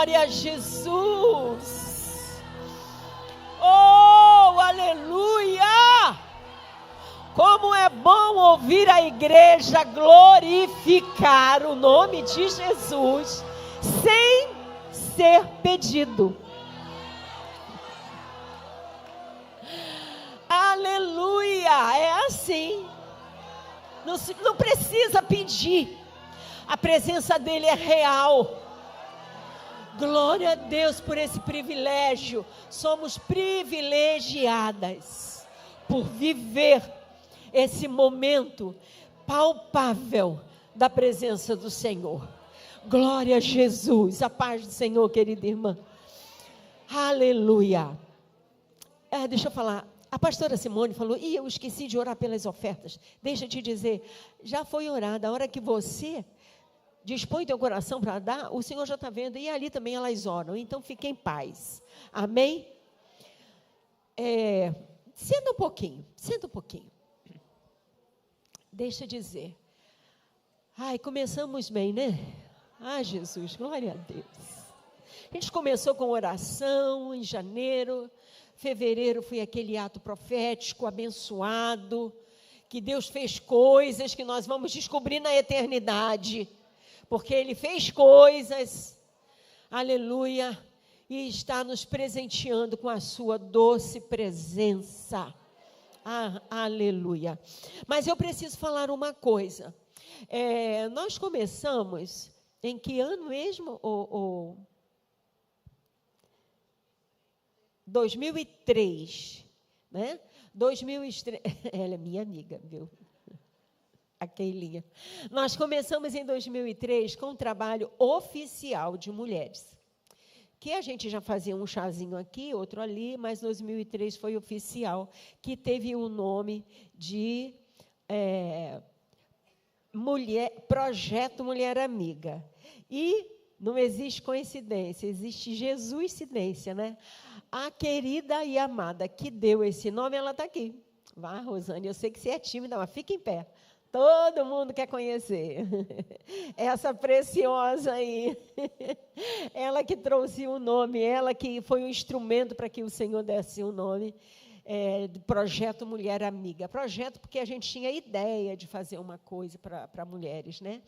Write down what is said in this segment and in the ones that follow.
Glória a Jesus. Oh, aleluia! Como é bom ouvir a igreja glorificar o nome de Jesus sem ser pedido. Aleluia! É assim. Não precisa pedir. A presença dele é real. Glória a Deus por esse privilégio. Somos privilegiadas por viver esse momento palpável da presença do Senhor. Glória a Jesus. A paz do Senhor, querida irmã. Aleluia. Deixa eu falar. A pastora Simone falou, eu esqueci de orar pelas ofertas. Deixa eu te dizer, já foi orada. A hora que você dispõe teu coração para dar, o Senhor já está vendo, e ali também elas oram, então fique em paz, amém? Senta um pouquinho, deixa eu dizer, começamos bem, né? Jesus, glória a Deus, a gente começou com oração em janeiro, fevereiro foi aquele ato profético, abençoado, que Deus fez coisas que nós vamos descobrir na eternidade, porque Ele fez coisas, aleluia, e está nos presenteando com a sua doce presença, aleluia. Mas eu preciso falar uma coisa, nós começamos, em que ano mesmo? 2003, né? 2003, ela é minha amiga, viu? A Keilinha. Nós começamos em 2003 com um trabalho oficial de mulheres, que a gente já fazia um chazinho aqui, outro ali, mas 2003 foi oficial, que teve o nome de Projeto Mulher Amiga. E não existe coincidência, existe Jesuscidência, né? A querida e amada que deu esse nome, ela está aqui. Vá, Rosane, eu sei que você é tímida, mas fica em pé. Todo mundo quer conhecer essa preciosa aí, ela que trouxe o nome, ela que foi um instrumento para que o Senhor desse o nome, de Projeto Mulher Amiga. Projeto porque a gente tinha ideia de fazer uma coisa para mulheres, né?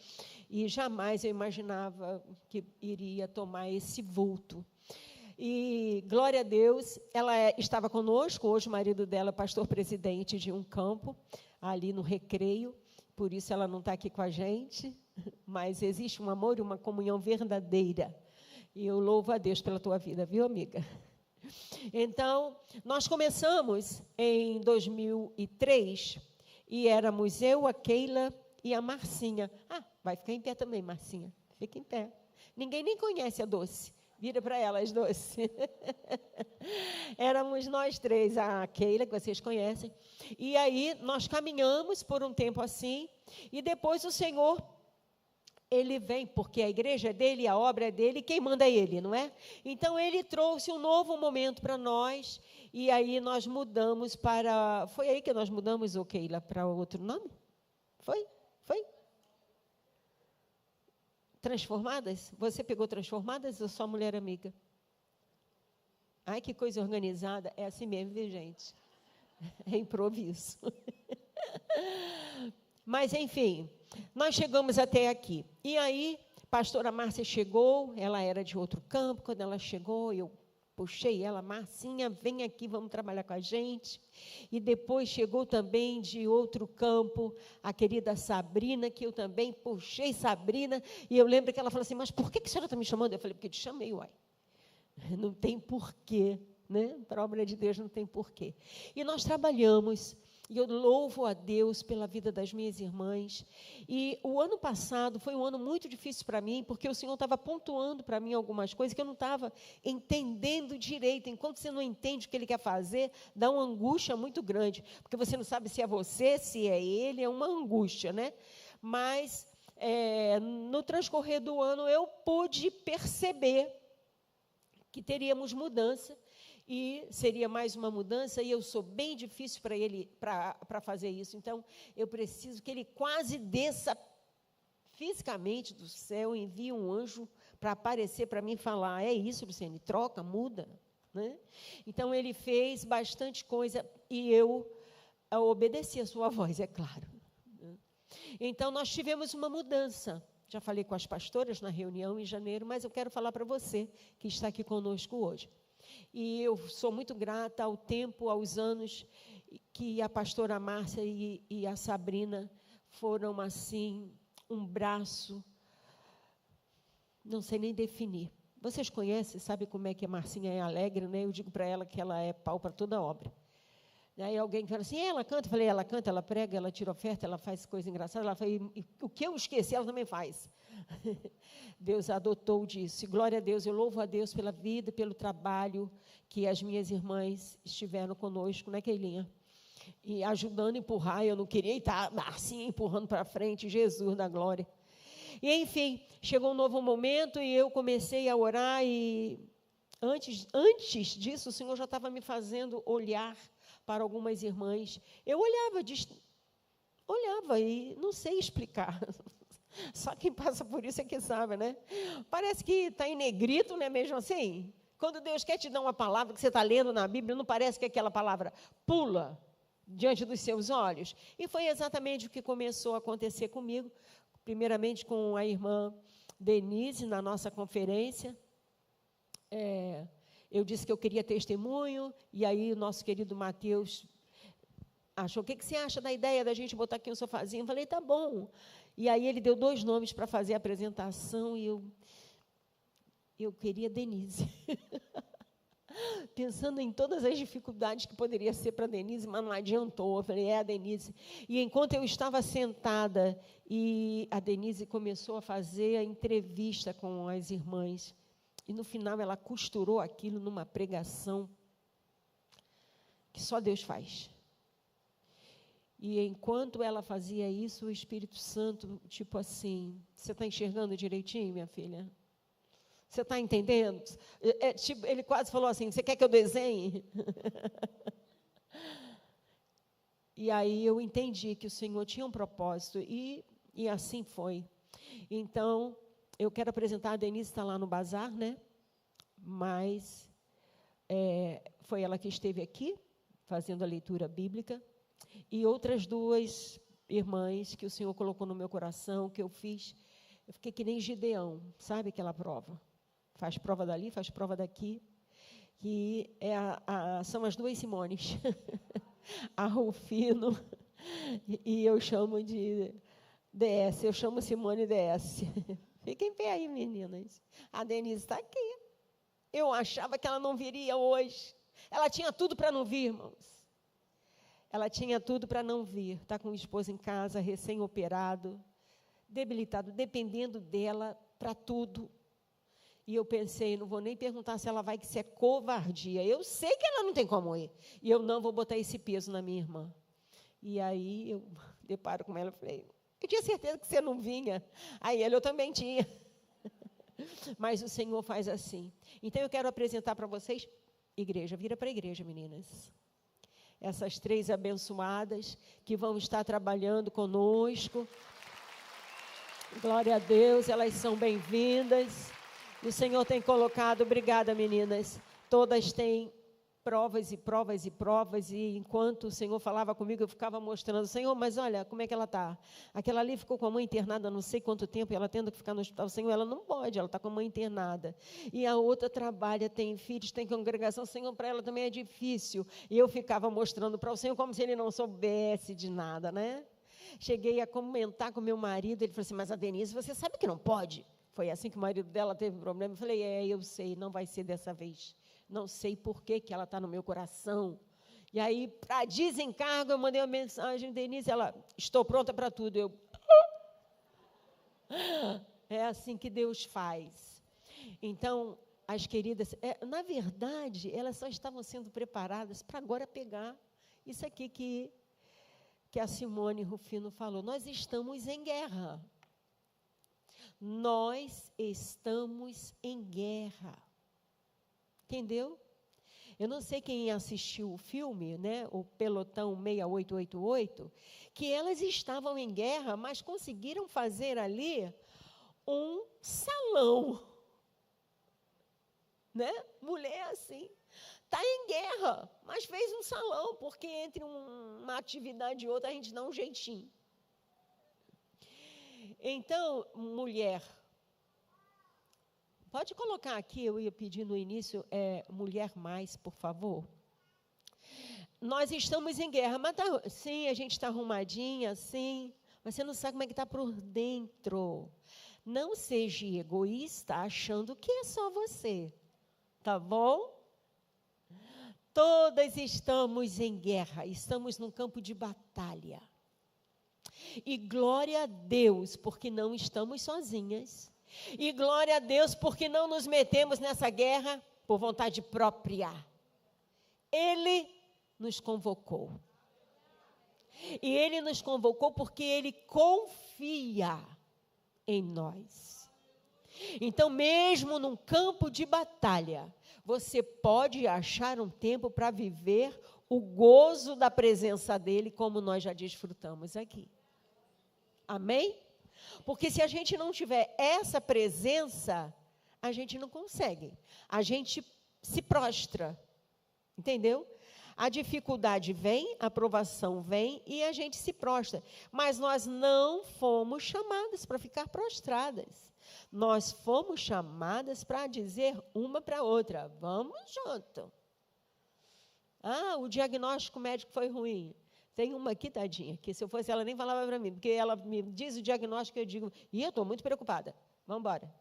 E jamais eu imaginava que iria tomar esse vulto. E, glória a Deus, ela estava conosco, hoje o marido dela é pastor-presidente de um campo, ali no Recreio, por isso ela não está aqui com a gente, mas existe um amor e uma comunhão verdadeira. E eu louvo a Deus pela tua vida, viu, amiga? Então, nós começamos em 2003, e éramos eu, a Keila e a Marcinha. Vai ficar em pé também, Marcinha, fica em pé. Ninguém nem conhece a Doce. Vira para elas, Doce. Éramos nós três, a Keila, que vocês conhecem. E aí, nós caminhamos por um tempo assim, e depois o Senhor, Ele vem, porque a igreja é dele, a obra é dele, quem manda é Ele, não é? Então, Ele trouxe um novo momento para nós, e aí nós mudamos para... Foi aí que nós mudamos, Keila, para outro nome? Foi? Transformadas? Você pegou Transformadas ou só Mulher Amiga? Que coisa organizada. É assim mesmo, viu, gente? É improviso. Mas, enfim, nós chegamos até aqui. E aí, pastora Márcia chegou, ela era de outro campo. Quando ela chegou, eu puxei ela, Marcinha, vem aqui, vamos trabalhar com a gente. E depois chegou também de outro campo, a querida Sabrina, que eu também puxei Sabrina. E eu lembro que ela falou assim, mas por que a senhora está me chamando? Eu falei, porque eu te chamei, uai. Não tem porquê, né? Para a obra de Deus não tem porquê. E nós trabalhamos, e eu louvo a Deus pela vida das minhas irmãs. E o ano passado foi um ano muito difícil para mim, porque o Senhor estava pontuando para mim algumas coisas que eu não estava entendendo direito. Enquanto você não entende o que Ele quer fazer, dá uma angústia muito grande, porque você não sabe se é você, se é Ele, é uma angústia, né? Mas, no transcorrer do ano, eu pude perceber que teríamos mudança, e seria mais uma mudança, e eu sou bem difícil para ele, para fazer isso. Então, eu preciso que ele quase desça fisicamente do céu, envie um anjo para aparecer para mim e falar, é isso, Luciane, troca, muda. Né? Então, ele fez bastante coisa e eu obedeci a sua voz, é claro. Então, nós tivemos uma mudança. Já falei com as pastoras na reunião em janeiro, mas eu quero falar para você que está aqui conosco hoje. E eu sou muito grata ao tempo, aos anos que a pastora Márcia e a Sabrina foram, assim, um braço, não sei nem definir. Vocês conhecem, sabem como é que a Marcinha é alegre, né? Eu digo para ela que ela é pau para toda obra. Aí alguém fala assim, ela canta? Eu falei, ela canta, ela prega, ela tira oferta, ela faz coisa engraçada. Ela fala, e o que eu esqueci, ela também faz. Deus adotou disso. E glória a Deus, eu louvo a Deus pela vida, pelo trabalho que as minhas irmãs estiveram conosco, né, Keilinha? E ajudando a empurrar, eu não queria estar assim, empurrando para frente, Jesus da glória. E, enfim, chegou um novo momento e eu comecei a orar e antes disso, o Senhor já estava me fazendo olhar para algumas irmãs. Eu olhava e não sei explicar. Só quem passa por isso é que sabe, né? Parece que está em negrito, não é mesmo assim? Quando Deus quer te dar uma palavra que você está lendo na Bíblia, não parece que aquela palavra pula diante dos seus olhos? E foi exatamente o que começou a acontecer comigo, primeiramente com a irmã Denise, na nossa conferência. Eu disse que eu queria testemunho, e aí o nosso querido Mateus achou, o que você acha da ideia da gente botar aqui um sofazinho? Eu falei, tá bom. E aí ele deu 2 nomes para fazer a apresentação, e eu queria Denise. Pensando em todas as dificuldades que poderia ser para a Denise, mas não adiantou. Eu falei, é a Denise. E enquanto eu estava sentada, e a Denise começou a fazer a entrevista com as irmãs, e no final ela costurou aquilo numa pregação que só Deus faz. E enquanto ela fazia isso, o Espírito Santo, tipo assim, você está enxergando direitinho, minha filha? Você está entendendo? Tipo, ele quase falou assim, você quer que eu desenhe? E aí eu entendi que o Senhor tinha um propósito, e assim foi. Então, eu quero apresentar, a Denise está lá no bazar, né? Mas foi ela que esteve aqui, fazendo a leitura bíblica, e outras 2 irmãs que o Senhor colocou no meu coração, que eu fiz, eu fiquei que nem Gideão, sabe aquela prova? Faz prova dali, faz prova daqui, que são as 2 Simones, a Rufino, e eu chamo de DS, eu chamo Simone DS. Fiquem em pé aí, meninas. A Denise está aqui. Eu achava que ela não viria hoje. Ela tinha tudo para não vir, irmãos. Ela tinha tudo para não vir. Está com o esposo em casa, recém-operado, debilitado, dependendo dela para tudo. E eu pensei, não vou nem perguntar se ela vai, que isso é covardia. Eu sei que ela não tem como ir. E eu não vou botar esse peso na minha irmã. E aí eu deparo com ela e falei, eu tinha certeza que você não vinha. Aí eu também tinha. Mas o Senhor faz assim. Então, eu quero apresentar para vocês, igreja, vira para a igreja, meninas. Essas 3 abençoadas que vão estar trabalhando conosco. Glória a Deus, elas são bem-vindas. E o Senhor tem colocado, obrigada, meninas, todas têm provas e provas e provas, e enquanto o Senhor falava comigo, eu ficava mostrando, Senhor, mas olha, como é que ela está? Aquela ali ficou com a mãe internada não sei quanto tempo, e ela tendo que ficar no hospital. Senhor, ela não pode, ela está com a mãe internada. E a outra trabalha, tem filhos, tem congregação, Senhor, para ela também é difícil. E eu ficava mostrando para o Senhor como se ele não soubesse de nada, né? Cheguei a comentar com meu marido, ele falou assim, mas a Denise, você sabe que não pode? Foi assim que o marido dela teve problema. Eu falei, eu sei, não vai ser dessa vez. Não sei por que ela está no meu coração. E aí, para desencargo, eu mandei uma mensagem, Denise, ela, estou pronta para tudo. É assim que Deus faz. Então, as queridas, na verdade, elas só estavam sendo preparadas para agora pegar isso aqui que a Simone Rufino falou. Nós estamos em guerra. Nós estamos em guerra. Entendeu? Eu não sei quem assistiu o filme, né, o Pelotão 6888, que elas estavam em guerra, mas conseguiram fazer ali um salão. né? Mulher é assim. Está em guerra, mas fez um salão, porque entre uma atividade e outra a gente dá um jeitinho. Então, mulher, pode colocar aqui, eu ia pedir no início, mulher mais, por favor. Nós estamos em guerra, mas sim, a gente está arrumadinha, sim, mas você não sabe como é que está por dentro. Não seja egoísta achando que é só você, tá bom? Todas estamos em guerra, estamos num campo de batalha. E glória a Deus, porque não estamos sozinhas. E glória a Deus, porque não nos metemos nessa guerra por vontade própria. Ele nos convocou. E Ele nos convocou porque Ele confia em nós. Então, mesmo num campo de batalha, você pode achar um tempo para viver o gozo da presença dEle, como nós já desfrutamos aqui. Amém? Porque se a gente não tiver essa presença, a gente não consegue. A gente se prostra. Entendeu? A dificuldade vem, a provação vem e a gente se prostra. Mas nós não fomos chamadas para ficar prostradas. Nós fomos chamadas para dizer uma para a outra, vamos junto. O diagnóstico médico foi ruim. Tem uma aqui, tadinha, que se eu fosse ela nem falava para mim, porque ela me diz o diagnóstico e eu digo, eu estou muito preocupada, vamos embora.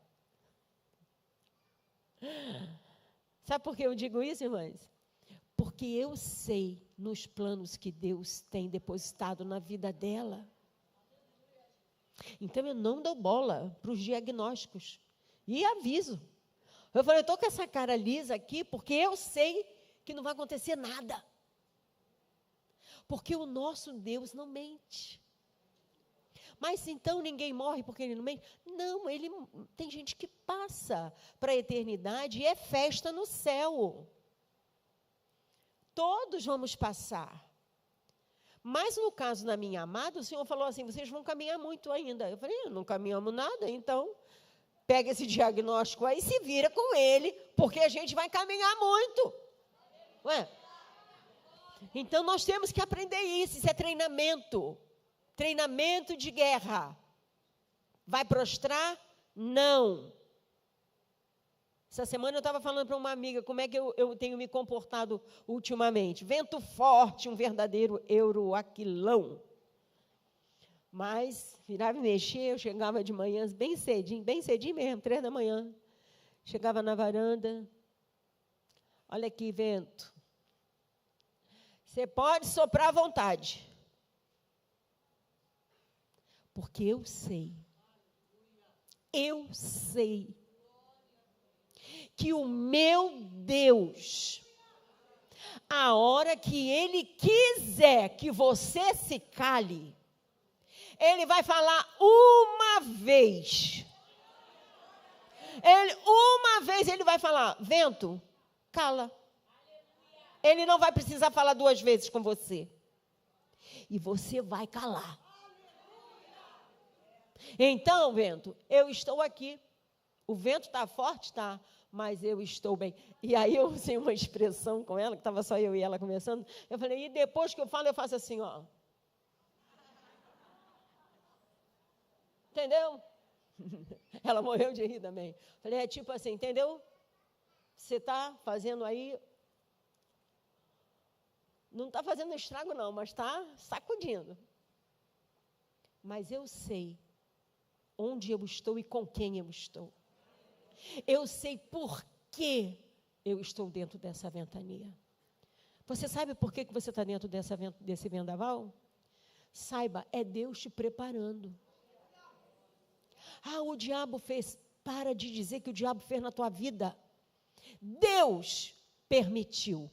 Sabe por que eu digo isso, irmãs? Porque eu sei nos planos que Deus tem depositado na vida dela. Então, eu não dou bola para os diagnósticos. E aviso. Eu falei, eu estou com essa cara lisa aqui porque eu sei que não vai acontecer nada. Porque o nosso Deus não mente. Mas então ninguém morre porque ele não mente? Não, tem gente que passa para a eternidade e é festa no céu. Todos vamos passar. Mas no caso da minha amada, o Senhor falou assim, vocês vão caminhar muito ainda. Eu falei, não caminhamos nada, então pega esse diagnóstico aí e se vira com ele, porque a gente vai caminhar muito. Ué? Então nós temos que aprender isso é treinamento. Treinamento de guerra. Vai prostrar? Não. Essa semana eu estava falando para uma amiga como é que eu tenho me comportado ultimamente. Vento forte, um verdadeiro euroaquilão. Mas, virava e mexia, eu chegava de manhã bem cedinho mesmo, 3 da manhã. Chegava na varanda. Olha aqui, vento. Você pode soprar à vontade. Porque eu sei que o meu Deus, a hora que Ele quiser que você se cale, Ele vai falar uma vez. Uma vez Ele vai falar, vento, cala. Ele não vai precisar falar 2 vezes com você. E você vai calar. Então, vento, eu estou aqui. O vento está forte, está, mas eu estou bem. E aí eu usei uma expressão com ela, que estava só eu e ela conversando. Eu falei, e depois que eu falo, eu faço assim, ó. Entendeu? Ela morreu de rir também. Falei, é tipo assim, entendeu? Você está fazendo aí... Não está fazendo estrago, não, mas está sacudindo. Mas eu sei onde eu estou e com quem eu estou. Eu sei por que eu estou dentro dessa ventania. Você sabe por que você está dentro desse vendaval? Saiba, é Deus te preparando. O diabo fez. Para de dizer que o diabo fez na tua vida. Deus permitiu.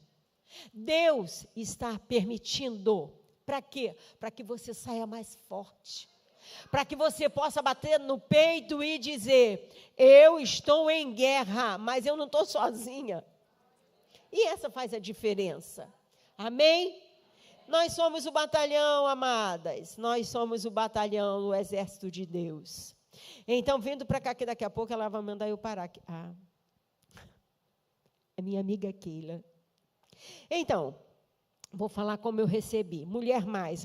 Deus está permitindo. Para quê? Para que você saia mais forte. Para que você possa bater no peito e dizer, eu estou em guerra, mas eu não estou sozinha. E essa faz a diferença. Amém? Nós somos o batalhão, amadas. Nós somos o batalhão do exército de Deus. Então, vindo para cá, que daqui a pouco ela vai mandar eu parar aqui. minha amiga Keila. Então, vou falar como eu recebi. Mulher, mais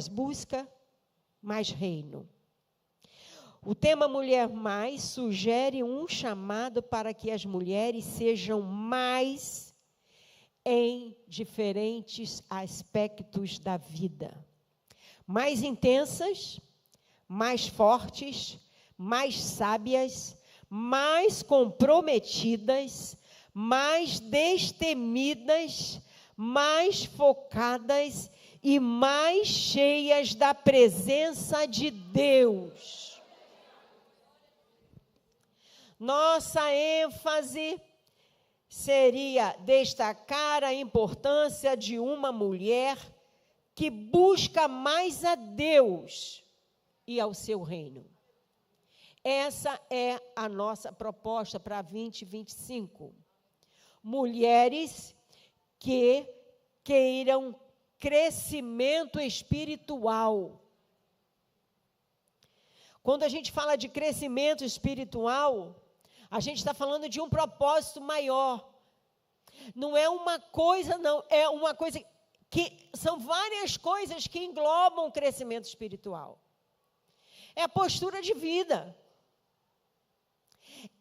busca, mais reino. O tema Mulher Mais sugere um chamado para que as mulheres sejam mais em diferentes aspectos da vida. Mais intensas, mais fortes, mais sábias, mais comprometidas, mais destemidas, mais focadas e mais cheias da presença de Deus. Nossa ênfase seria destacar a importância de uma mulher que busca mais a Deus e ao seu reino. Essa é a nossa proposta para 2025. Mulheres que queiram crescimento espiritual. Quando a gente fala de crescimento espiritual, a gente está falando de um propósito maior. Não é uma coisa, não, é uma coisa que são várias coisas que englobam o crescimento espiritual. É a postura de vida.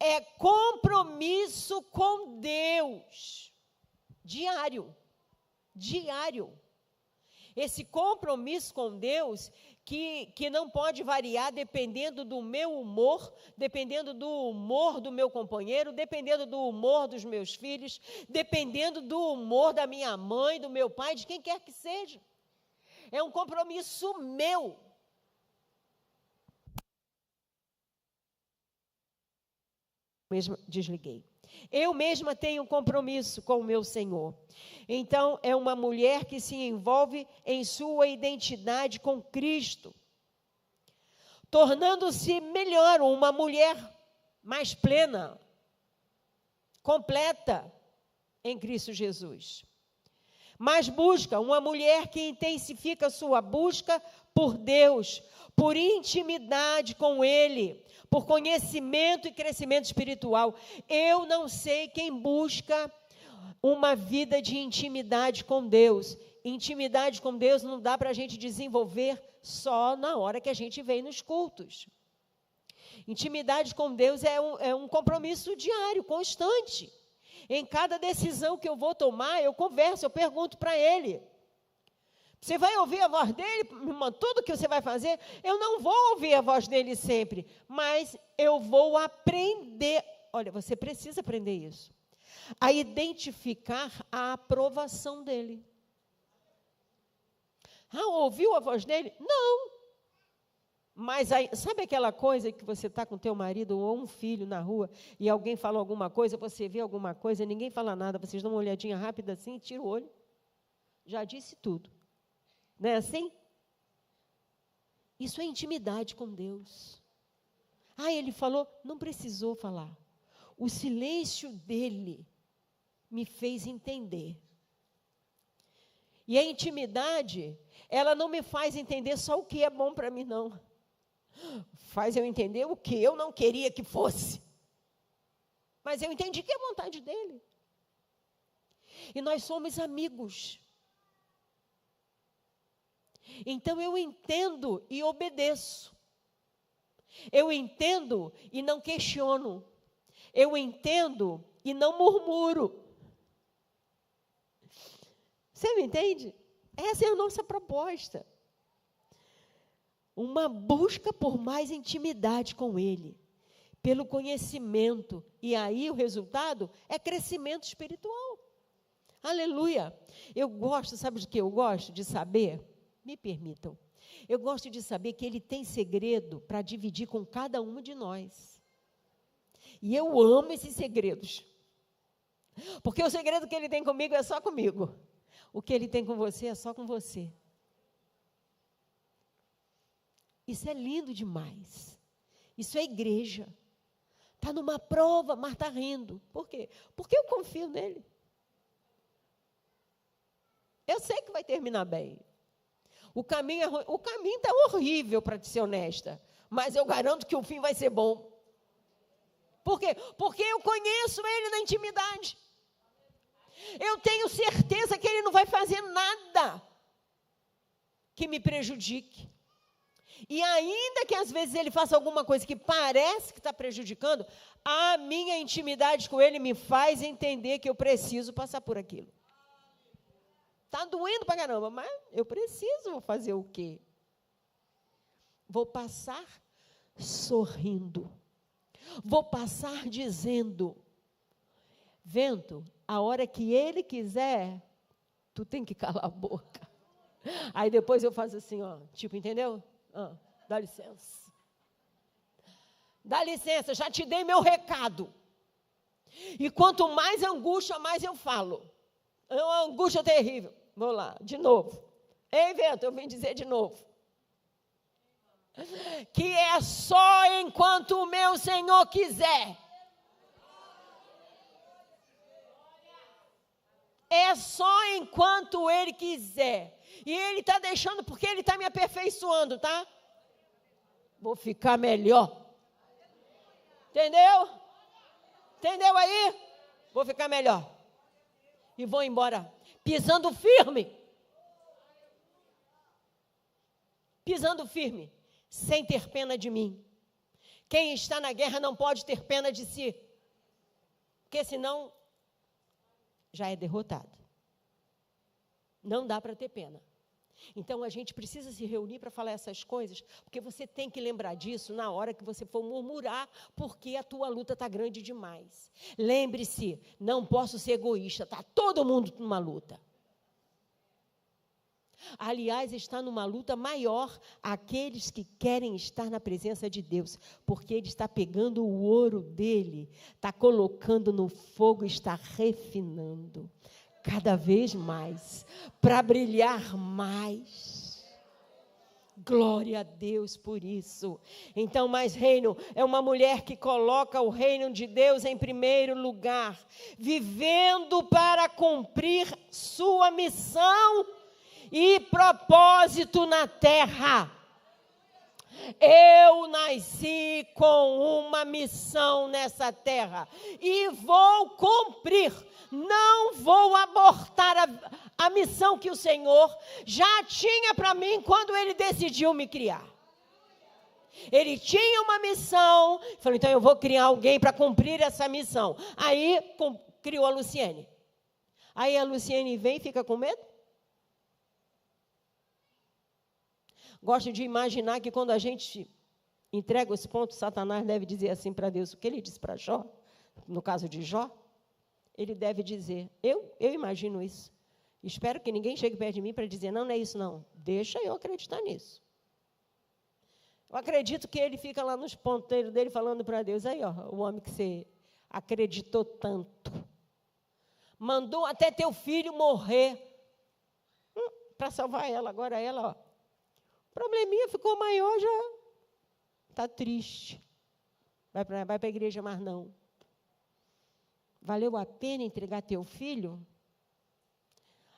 É compromisso com Deus. Diário. Esse compromisso com Deus que não pode variar dependendo do meu humor, dependendo do humor do meu companheiro, dependendo do humor dos meus filhos, dependendo do humor da minha mãe, do meu pai, de quem quer que seja. É um compromisso meu. Desliguei. Eu mesma tenho um compromisso com o meu Senhor. Então, é uma mulher que se envolve em sua identidade com Cristo, tornando-se melhor, uma mulher mais plena, completa em Cristo Jesus. Mas busca, uma mulher que intensifica sua busca por Deus, por intimidade com Ele, por conhecimento e crescimento espiritual. Eu não sei quem busca uma vida de intimidade com Deus. Intimidade com Deus não dá para a gente desenvolver só na hora que a gente vem nos cultos. Intimidade com Deus é um compromisso diário, constante. Em cada decisão que eu vou tomar, eu converso, eu pergunto para Ele. Você vai ouvir a voz dele, tudo que você vai fazer? Eu não vou ouvir a voz dele sempre, mas eu vou aprender. Olha, você precisa aprender isso. A identificar a aprovação dele. Ouviu a voz dele? Não. Mas aí, sabe aquela coisa que você está com teu marido ou um filho na rua e alguém fala alguma coisa, você vê alguma coisa, ninguém fala nada, vocês dão uma olhadinha rápida assim, tira o olho. Já disse tudo. Não é assim? Isso é intimidade com Deus. Ele falou, não precisou falar. O silêncio dele me fez entender. E a intimidade, ela não me faz entender só o que é bom para mim, não. Faz eu entender o que eu não queria que fosse. Mas eu entendi que é a vontade dele. E nós somos amigos. Então, eu entendo e obedeço. Eu entendo e não questiono. Eu entendo e não murmuro. Você me entende? Essa é a nossa proposta. Uma busca por mais intimidade com Ele, pelo conhecimento. E aí o resultado é crescimento espiritual. Aleluia! Eu gosto, sabe de que eu gosto? De saber? Me permitam. Eu gosto de saber que Ele tem segredo para dividir com cada um de nós. E eu amo esses segredos. Porque o segredo que Ele tem comigo é só comigo. O que Ele tem com você é só com você. Isso é lindo demais. Isso é igreja. Está numa prova, mas está rindo. Por quê? Porque eu confio nele. Eu sei que vai terminar bem. O caminho está horrível, para te ser honesta. Mas eu garanto que o fim vai ser bom. Por quê? Porque eu conheço ele na intimidade. Eu tenho certeza que ele não vai fazer nada que me prejudique. E ainda que às vezes ele faça alguma coisa que parece que está prejudicando, a minha intimidade com ele me faz entender que eu preciso passar por aquilo. Está doendo pra caramba, mas eu preciso fazer o quê? Vou passar sorrindo. Vou passar dizendo, vento, a hora que ele quiser, tu tem que calar a boca. Aí depois eu faço assim, ó, tipo, entendeu? Dá licença. Dá licença, já te dei meu recado. E quanto mais angústia, mais eu falo. É uma angústia terrível. Vou lá, de novo. Ei, vento, eu vim dizer de novo. Que é só enquanto o meu Senhor quiser. É só enquanto Ele quiser. E Ele está deixando porque Ele está me aperfeiçoando, tá? Vou ficar melhor. Entendeu? Entendeu aí? Vou ficar melhor. E vou embora. Pisando firme. Pisando firme. Sem ter pena de mim. Quem está na guerra não pode ter pena de si. Porque senão já é derrotado. Não dá para ter pena. Então, a gente precisa se reunir para falar essas coisas, porque você tem que lembrar disso na hora que você for murmurar, porque a tua luta está grande demais. Lembre-se, não posso ser egoísta, está todo mundo numa luta. Aliás, está numa luta maior aqueles que querem estar na presença de Deus, porque Ele está pegando o ouro dele, está colocando no fogo, está refinando cada vez mais, para brilhar mais. Glória a Deus por isso. Então, mais reino é uma mulher que coloca o reino de Deus em primeiro lugar, vivendo para cumprir sua missão e propósito na terra. Eu nasci com uma missão nessa terra e vou cumprir. Não vou abortar a missão que o Senhor já tinha para mim quando Ele decidiu me criar. Ele tinha uma missão, falou, então eu vou criar alguém para cumprir essa missão. Aí criou a Luciene. Aí a Luciene vem e fica com medo? Gosto de imaginar que quando a gente entrega os pontos, Satanás deve dizer assim para Deus, o que ele disse para Jó, no caso de Jó, ele deve dizer, eu imagino isso. Espero que ninguém chegue perto de mim para dizer, não é isso não. Deixa eu acreditar nisso. Eu acredito que ele fica lá nos ponteiros dele falando para Deus, aí ó, o homem que você acreditou tanto. Mandou até teu filho morrer para salvar ela. Agora ela, ó, probleminha ficou maior, já está triste. Vai para a igreja, mas não. Valeu a pena entregar teu filho?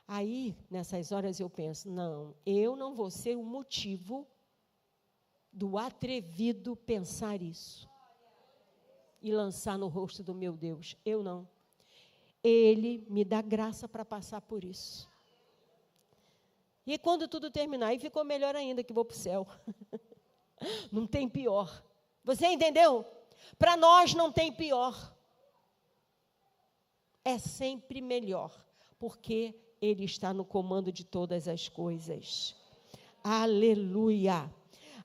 Aí, nessas horas, eu penso, não, eu não vou ser o motivo do atrevido pensar isso. E lançar no rosto do meu Deus. Eu não. Ele me dá graça para passar por isso. E quando tudo terminar, aí ficou melhor ainda, que vou para o céu. Não tem pior. Você entendeu? Para nós não tem pior. É sempre melhor, porque Ele está no comando de todas as coisas. Aleluia,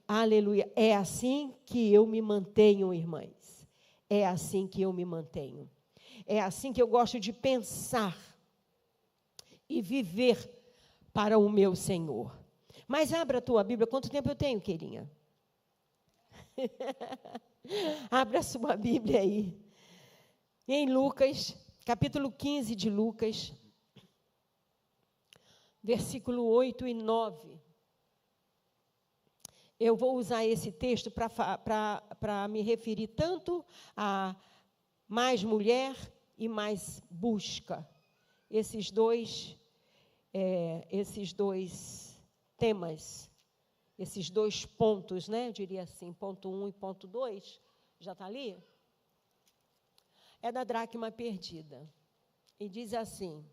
aleluia. É assim que eu me mantenho, irmãs. É assim que eu me mantenho. É assim que eu gosto de pensar e viver para o meu Senhor. Mas abra a tua Bíblia. Quanto tempo eu tenho, querinha? Abra a sua Bíblia aí. Em Lucas, capítulo 15 de Lucas, versículo 8 e 9. Eu vou usar esse texto para me referir tanto a mais mulher e mais busca. Esses dois temas, esses dois pontos, né? Eu diria assim, ponto 1 e ponto 2. Já está ali? é da dracma perdida. E diz assim: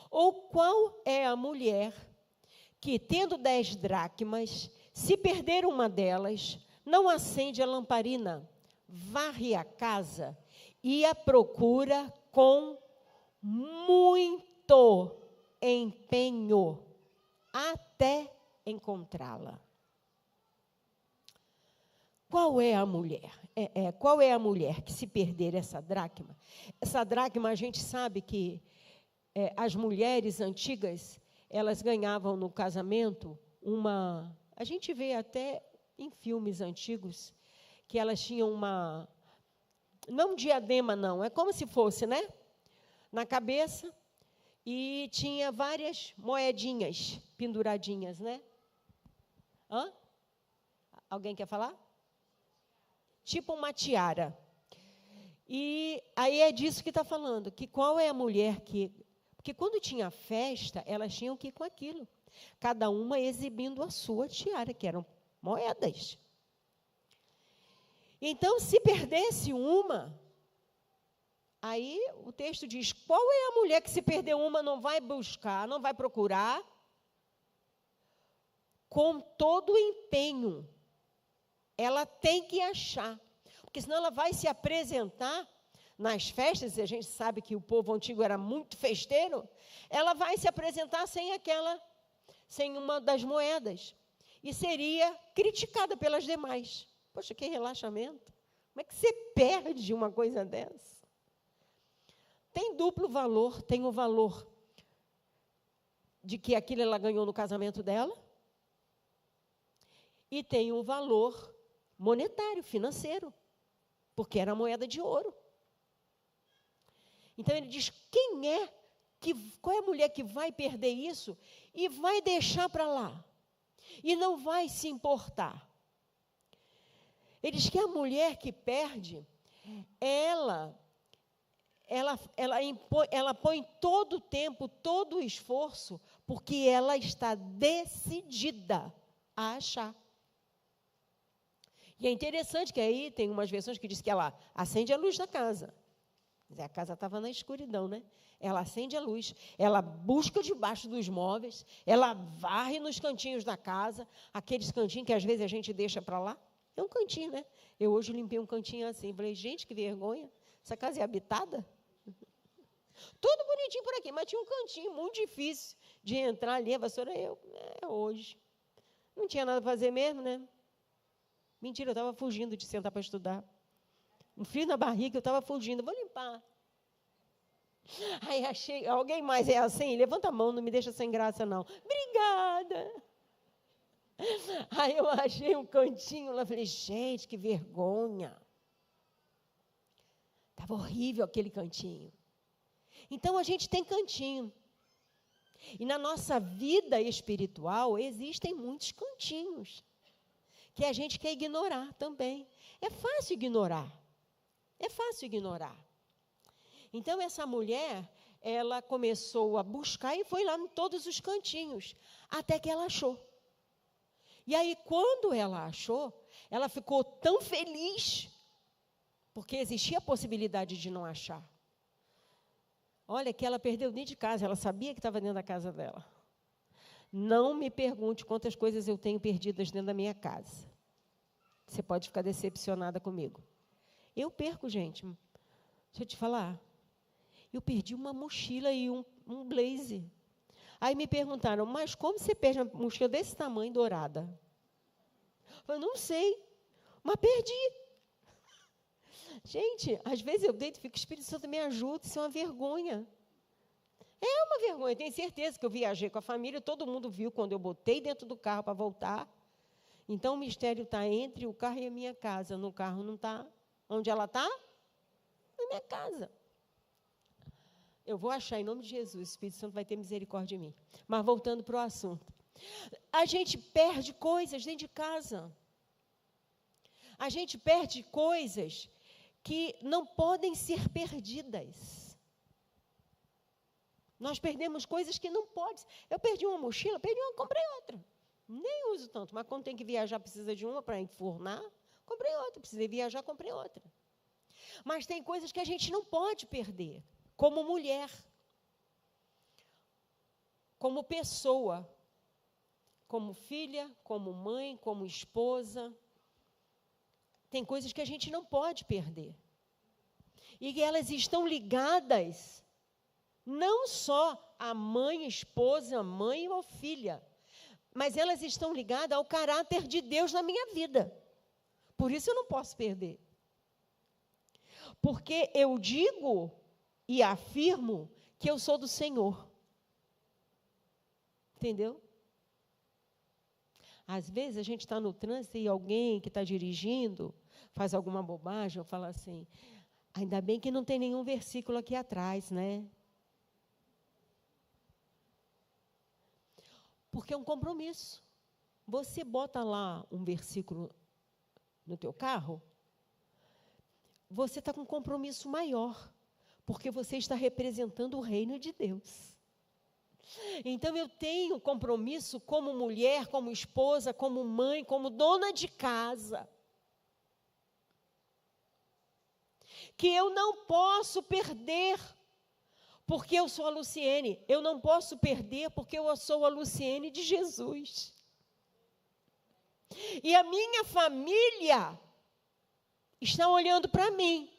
ou qual é a mulher que, tendo 10 dracmas, se perder uma delas, não acende a lamparina, varre a casa e a procura com muito empenho até encontrá-la? Qual é a mulher? Qual é a mulher que, se perder essa dracma? Essa dracma, a gente sabe que as mulheres antigas, elas ganhavam no casamento uma... A gente vê até em filmes antigos que elas tinham uma... Não um diadema, não. É como se fosse, né? Na cabeça. E tinha várias moedinhas penduradinhas, né? Hã? Alguém quer falar? Tipo uma tiara. E aí é disso que está falando, que qual é a mulher que... Porque quando tinha festa, elas tinham que ir com aquilo. Cada uma exibindo a sua tiara, que eram moedas. Então, se perdesse uma, aí o texto diz, qual é a mulher que, se perder uma, não vai buscar, não vai procurar, com todo o empenho? Ela tem que achar, porque senão ela vai se apresentar nas festas, e a gente sabe que o povo antigo era muito festeiro, ela vai se apresentar sem uma das moedas, e seria criticada pelas demais. Poxa, que relaxamento. Como é que você perde uma coisa dessa? Tem duplo valor, tem o valor de que aquilo ela ganhou no casamento dela, e tem um valor monetário, financeiro, porque era moeda de ouro. Então, ele diz, qual é a mulher que vai perder isso e vai deixar para lá? E não vai se importar. Ele diz que a mulher que perde, ela põe todo o tempo, todo o esforço, porque ela está decidida a achar. E é interessante que aí tem umas versões que diz que ela acende a luz da casa. A casa estava na escuridão, né? Ela acende a luz, ela busca debaixo dos móveis, ela varre nos cantinhos da casa, aqueles cantinhos que às vezes a gente deixa para lá. É um cantinho, né? Eu hoje limpei um cantinho assim, falei, gente, que vergonha, essa casa é habitada? Tudo bonitinho por aqui, mas tinha um cantinho muito difícil de entrar ali. A vassoura, hoje. Não tinha nada a fazer mesmo, né? Mentira, eu estava fugindo de sentar para estudar. Um frio na barriga, eu estava fugindo. Vou limpar. Aí achei, alguém mais é assim? Levanta a mão, não me deixa sem graça, não. Obrigada. Aí eu achei um cantinho lá, falei, gente, que vergonha. Estava horrível aquele cantinho. Então, a gente tem cantinho. E na nossa vida espiritual, existem muitos cantinhos que a gente quer ignorar também. É fácil ignorar. É fácil ignorar. Então, essa mulher, ela começou a buscar e foi lá em todos os cantinhos, até que ela achou. E aí, quando ela achou, ela ficou tão feliz, porque existia a possibilidade de não achar. Olha, que ela perdeu dentro de casa, ela sabia que estava dentro da casa dela. Não me pergunte quantas coisas eu tenho perdidas dentro da minha casa. Você pode ficar decepcionada comigo. Eu perco, gente. Deixa eu te falar. Eu perdi uma mochila e um blazer. Aí me perguntaram, mas como você perde uma mochila desse tamanho, dourada? Eu não sei, mas perdi. Gente, às vezes eu deito e fico, Espírito Santo me ajuda, isso é uma vergonha. É uma vergonha, tenho certeza que eu viajei com a família, todo mundo viu quando eu botei dentro do carro para voltar. Então, o mistério está entre o carro e a minha casa. No carro não está. Onde ela está? Na minha casa. Eu vou achar, em nome de Jesus, o Espírito Santo vai ter misericórdia de mim. Mas voltando para o assunto. A gente perde coisas dentro de casa. A gente perde coisas que não podem ser perdidas. Nós perdemos coisas que não podem. Eu perdi uma mochila, comprei outra. Nem uso tanto, mas quando tem que viajar, precisa de uma para enfornar, comprei outra. Precisei viajar, comprei outra. Mas tem coisas que a gente não pode perder, como mulher, como pessoa, como filha, como mãe, como esposa. Tem coisas que a gente não pode perder. E elas estão ligadas não só à mãe, esposa, mãe ou filha, mas elas estão ligadas ao caráter de Deus na minha vida. Por isso eu não posso perder. Porque eu digo e afirmo que eu sou do Senhor. Entendeu? Às vezes a gente está no trânsito e alguém que está dirigindo faz alguma bobagem, ou fala assim, ainda bem que não tem nenhum versículo aqui atrás, né? Porque é um compromisso. Você bota lá um versículo no teu carro, você está com um compromisso maior, porque você está representando o reino de Deus. Então, eu tenho compromisso como mulher, como esposa, como mãe, como dona de casa, que eu não posso perder, porque eu sou a Luciene. Eu não posso perder, porque eu sou a Luciene de Jesus. E a minha família está olhando para mim.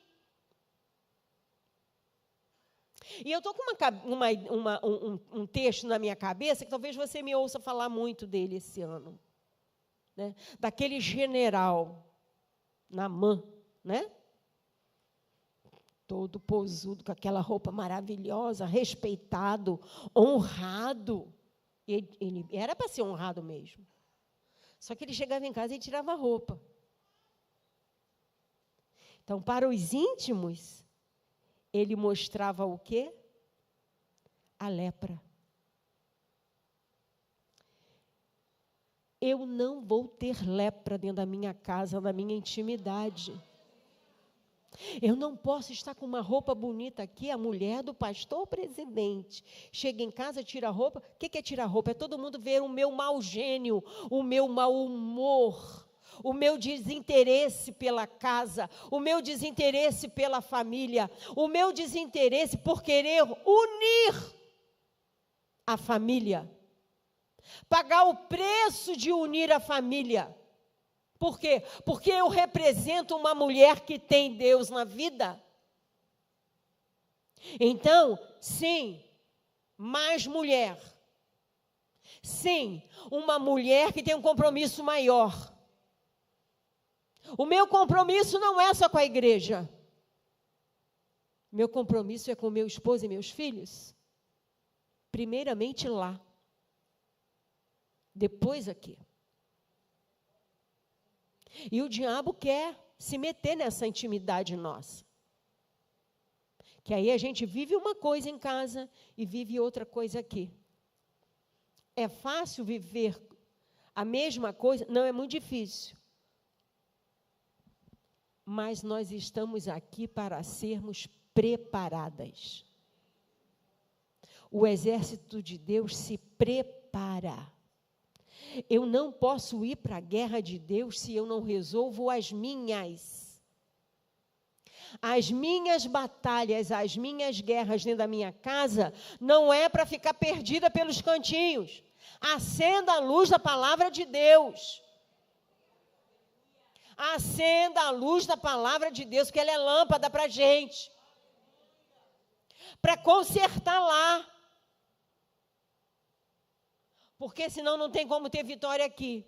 E eu estou com um texto na minha cabeça, que talvez você me ouça falar muito dele esse ano. Né? Daquele general, Naamã, né? Todo posudo, com aquela roupa maravilhosa, respeitado, honrado. Ele era para ser honrado mesmo. Só que ele chegava em casa e tirava a roupa. Então, para os íntimos, ele mostrava o quê? A lepra. Eu não vou ter lepra dentro da minha casa, na minha intimidade. Eu não posso estar com uma roupa bonita aqui, a mulher do pastor presidente. Chega em casa, tira a roupa. O que é tirar a roupa? É todo mundo ver o meu mau gênio, o meu mau humor, o meu desinteresse pela casa, o meu desinteresse pela família, o meu desinteresse por querer unir a família. Pagar o preço de unir a família. Por quê? Porque eu represento uma mulher que tem Deus na vida. Então, sim, mais mulher. Sim, uma mulher que tem um compromisso maior. O meu compromisso não é só com a igreja. Meu compromisso é com meu esposo e meus filhos. Primeiramente lá. Depois aqui. E o diabo quer se meter nessa intimidade nossa. Que aí a gente vive uma coisa em casa e vive outra coisa aqui. É fácil viver a mesma coisa? Não, é muito difícil. Mas nós estamos aqui para sermos preparadas. O exército de Deus se prepara. Eu não posso ir para a guerra de Deus se eu não resolvo as minhas. As minhas batalhas, as minhas guerras dentro da minha casa, não é para ficar perdida pelos cantinhos. Acenda a luz da palavra de Deus. Acenda a luz da palavra de Deus, porque ela é lâmpada para a gente. Para consertar lá. Porque senão não tem como ter vitória aqui.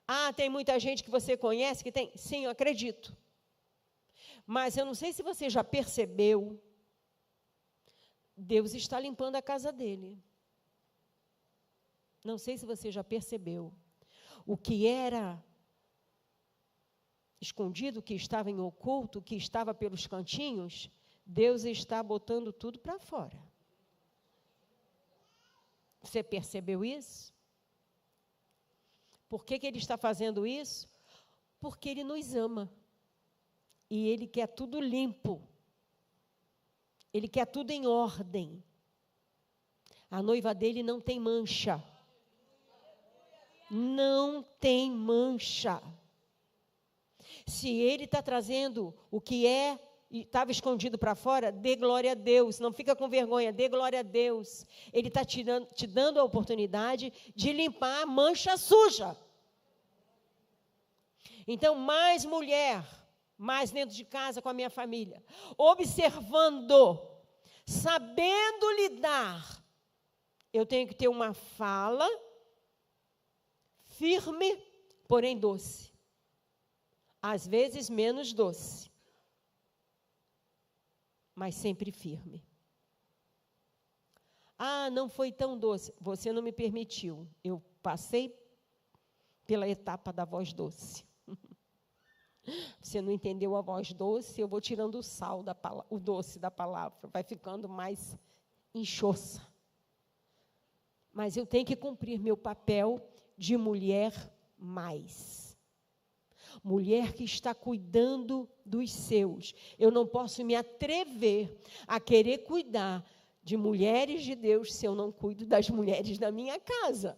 Ah, tem muita gente que você conhece que tem? Sim, eu acredito. Mas eu não sei se você já percebeu, Deus está limpando a casa dele. Não sei se você já percebeu. O que era escondido, o que estava em oculto, o que estava pelos cantinhos, Deus está botando tudo para fora. Você percebeu isso? Por que Ele está fazendo isso? Porque Ele nos ama. E Ele quer tudo limpo. Ele quer tudo em ordem. A noiva dele não tem mancha. Não tem mancha. Se Ele está trazendo o que é e estava escondido para fora, dê glória a Deus. Não fica com vergonha, dê glória a Deus. Ele está te dando a oportunidade de limpar a mancha suja. Então, mais mulher, mais dentro de casa com a minha família, observando, sabendo lidar. Eu tenho que ter uma fala firme, porém doce. Às vezes menos doce, mas sempre firme. Ah, não foi tão doce. Você não me permitiu. Eu passei pela etapa da voz doce. Você não entendeu a voz doce, eu vou tirando o sal, o doce da palavra. Vai ficando mais inchossa. Mas eu tenho que cumprir meu papel de mulher mais. Mulher que está cuidando dos seus. Eu não posso me atrever a querer cuidar de mulheres de Deus se eu não cuido das mulheres da minha casa.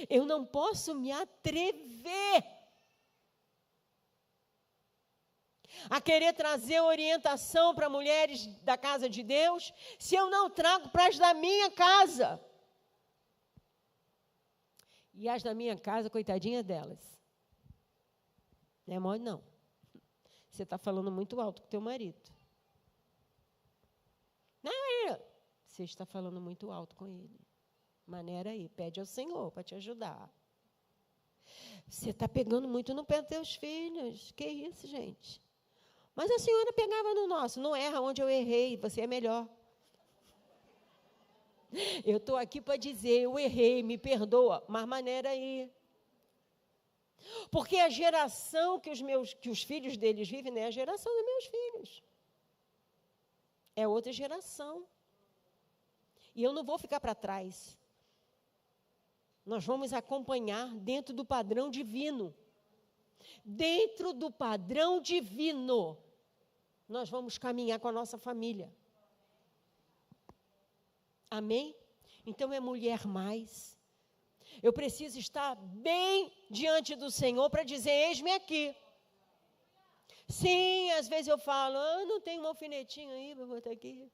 Eu não posso me atrever a querer trazer orientação para mulheres da casa de Deus se eu não trago para as da minha casa. E as da minha casa, coitadinha delas. Não é mole, não. Você está falando muito alto com o teu marido. Não, você está falando muito alto com ele. Maneira aí, pede ao Senhor para te ajudar. Você está pegando muito no pé dos teus filhos. Que isso, gente? Mas a senhora pegava no nosso. Não erra onde eu errei, você é melhor. Eu estou aqui para dizer, eu errei, me perdoa, mas maneira aí. Porque a geração que os filhos deles vivem não é a geração dos meus filhos. É outra geração. E eu não vou ficar para trás. Nós vamos acompanhar dentro do padrão divino. Dentro do padrão divino, nós vamos caminhar com a nossa família. Amém? Então é mulher mais. Eu preciso estar bem diante do Senhor para dizer, eis-me aqui. Sim, às vezes eu falo, não tem um alfinetinho aí para botar aqui.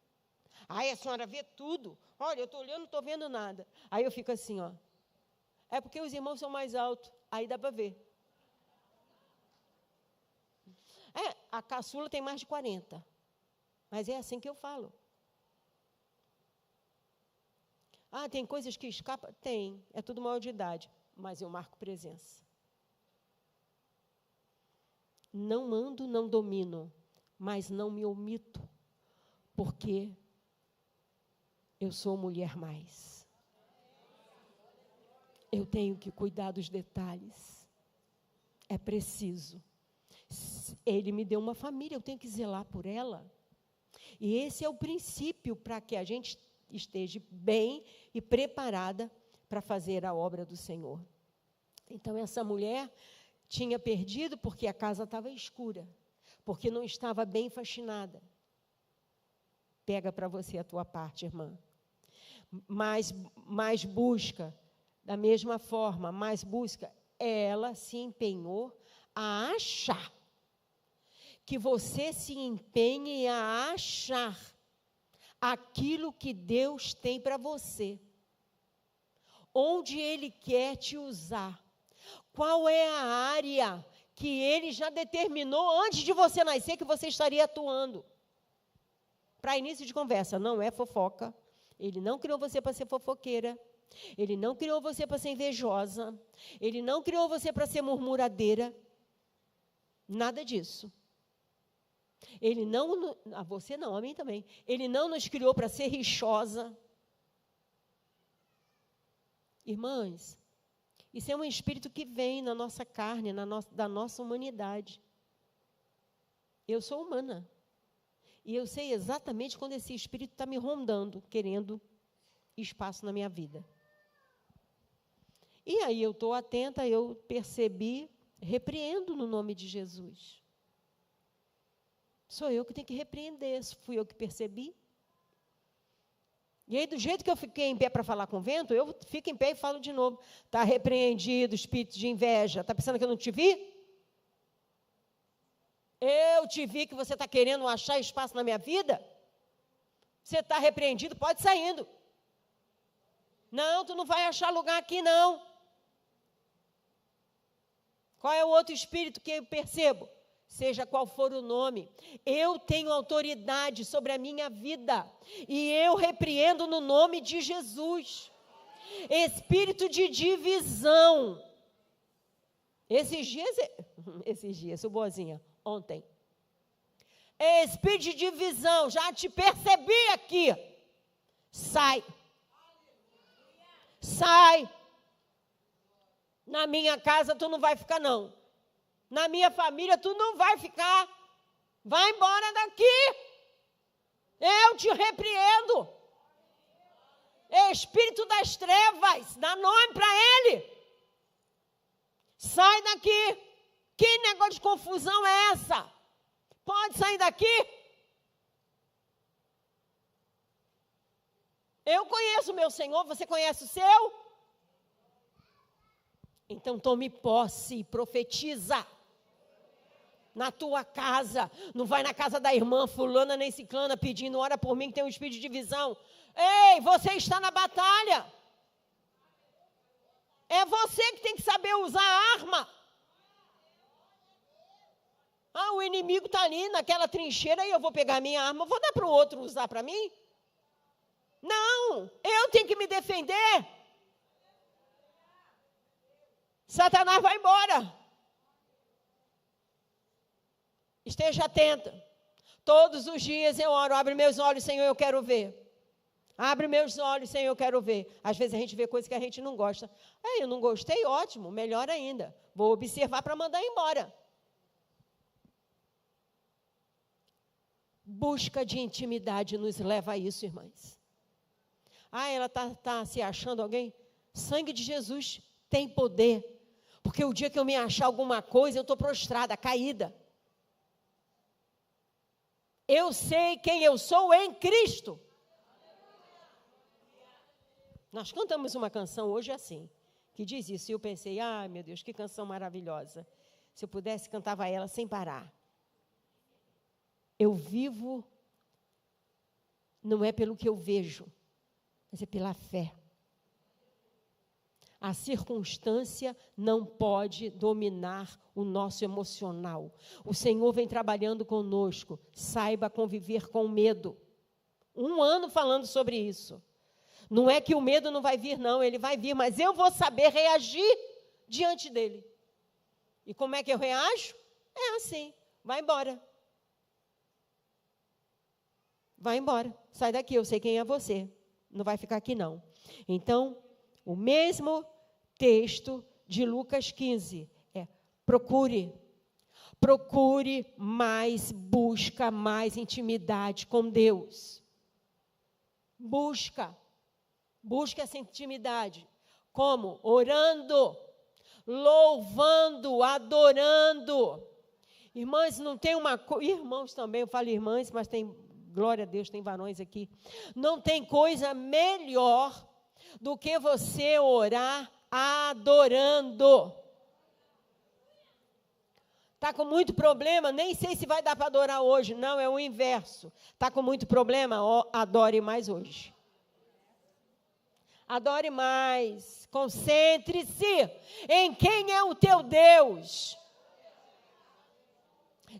Aí a senhora vê tudo. Olha, eu estou olhando, não estou vendo nada. Aí eu fico assim, ó. É porque os irmãos são mais altos. Aí dá para ver. A caçula tem mais de 40. Mas é assim que eu falo. Tem coisas que escapam? Tem. É tudo maior de idade. Mas eu marco presença. Não mando, não domino. Mas não me omito. Porque eu sou mulher mais. Eu tenho que cuidar dos detalhes. É preciso. Ele me deu uma família, eu tenho que zelar por ela. E esse é o princípio para que a gente esteja bem e preparada para fazer a obra do Senhor. Então, essa mulher tinha perdido porque a casa estava escura, porque não estava bem faxinada. Pega para você a tua parte, irmã. Mais busca, da mesma forma, mais busca. Ela se empenhou a achar. Que você se empenhe a achar aquilo que Deus tem para você. Onde Ele quer te usar. Qual é a área que Ele já determinou antes de você nascer que você estaria atuando. Para início de conversa, não é fofoca. Ele não criou você para ser fofoqueira. Ele não criou você para ser invejosa. Ele não criou você para ser murmuradeira. Nada disso. Ele não, a você não, a mim também. Ele não nos criou para ser rixosa. Irmãs, isso é um espírito que vem na nossa carne, da nossa humanidade. Eu sou humana. E eu sei exatamente quando esse espírito está me rondando, querendo espaço na minha vida. E aí eu estou atenta, eu percebi, repreendo no nome de Jesus. Sou eu que tenho que repreender, fui eu que percebi. E aí, do jeito que eu fiquei em pé para falar com o vento, eu fico em pé e falo de novo. Está repreendido, espírito de inveja. Está pensando que eu não te vi? Eu te vi que você está querendo achar espaço na minha vida? Você está repreendido, pode ir saindo. Não, tu não vai achar lugar aqui, não. Qual é o outro espírito que eu percebo? Seja qual for o nome, eu tenho autoridade sobre a minha vida, e eu repreendo no nome de Jesus. Espírito de divisão. Esses dias, sou boazinha, ontem. Espírito de divisão, já te percebi aqui. Sai. Sai. Na minha casa tu não vai ficar, não. Na minha família tu não vai ficar. Vai embora daqui. Eu te repreendo. Espírito das trevas, dá nome para ele. Sai daqui. Que negócio de confusão é essa? Pode sair daqui? Eu conheço o meu Senhor, você conhece o seu? Então tome posse e profetiza. Na tua casa, não vai na casa da irmã fulana nem ciclana pedindo, ora por mim que tem um espírito de divisão. Ei, você está na batalha. É você que tem que saber usar a arma. Ah, o inimigo está ali naquela trincheira e eu vou pegar a minha arma, vou dar para o outro usar para mim? Não, eu tenho que me defender. Satanás vai embora. Esteja atenta. Todos os dias eu oro, abre meus olhos, Senhor, eu quero ver. Abre meus olhos, Senhor, eu quero ver. Às vezes a gente vê coisas que a gente não gosta. Eu não gostei, ótimo, melhor ainda. Vou observar para mandar embora. Busca de intimidade nos leva a isso, irmãs. Ela está se achando alguém? Sangue de Jesus tem poder. Porque o dia que eu me achar alguma coisa, eu estou prostrada, caída. Eu sei quem eu sou em Cristo. Nós cantamos uma canção hoje assim, que diz isso. E eu pensei, meu Deus, que canção maravilhosa. Se eu pudesse, cantava ela sem parar. Eu vivo, não é pelo que eu vejo, mas é pela fé. A circunstância não pode dominar o nosso emocional. O Senhor vem trabalhando conosco. Saiba conviver com o medo. 1 ano falando sobre isso. Não é que o medo não vai vir, não. Ele vai vir, mas eu vou saber reagir diante dele. E como é que eu reajo? É assim. Vai embora. Vai embora. Sai daqui, eu sei quem é você. Não vai ficar aqui, não. Então, o mesmo texto de Lucas 15 é: procure mais, busca mais intimidade com Deus. Busca essa intimidade. Como? Orando, louvando, adorando. Irmãs, não tem uma coisa, irmãos também, eu falo irmãs, mas tem, glória a Deus, tem varões aqui. Não tem coisa melhor do que você orar adorando. Está com muito problema? Nem sei se vai dar para adorar hoje. Não, é o inverso. Está com muito problema? Adore mais hoje. Adore mais. Concentre-se em quem é o teu Deus.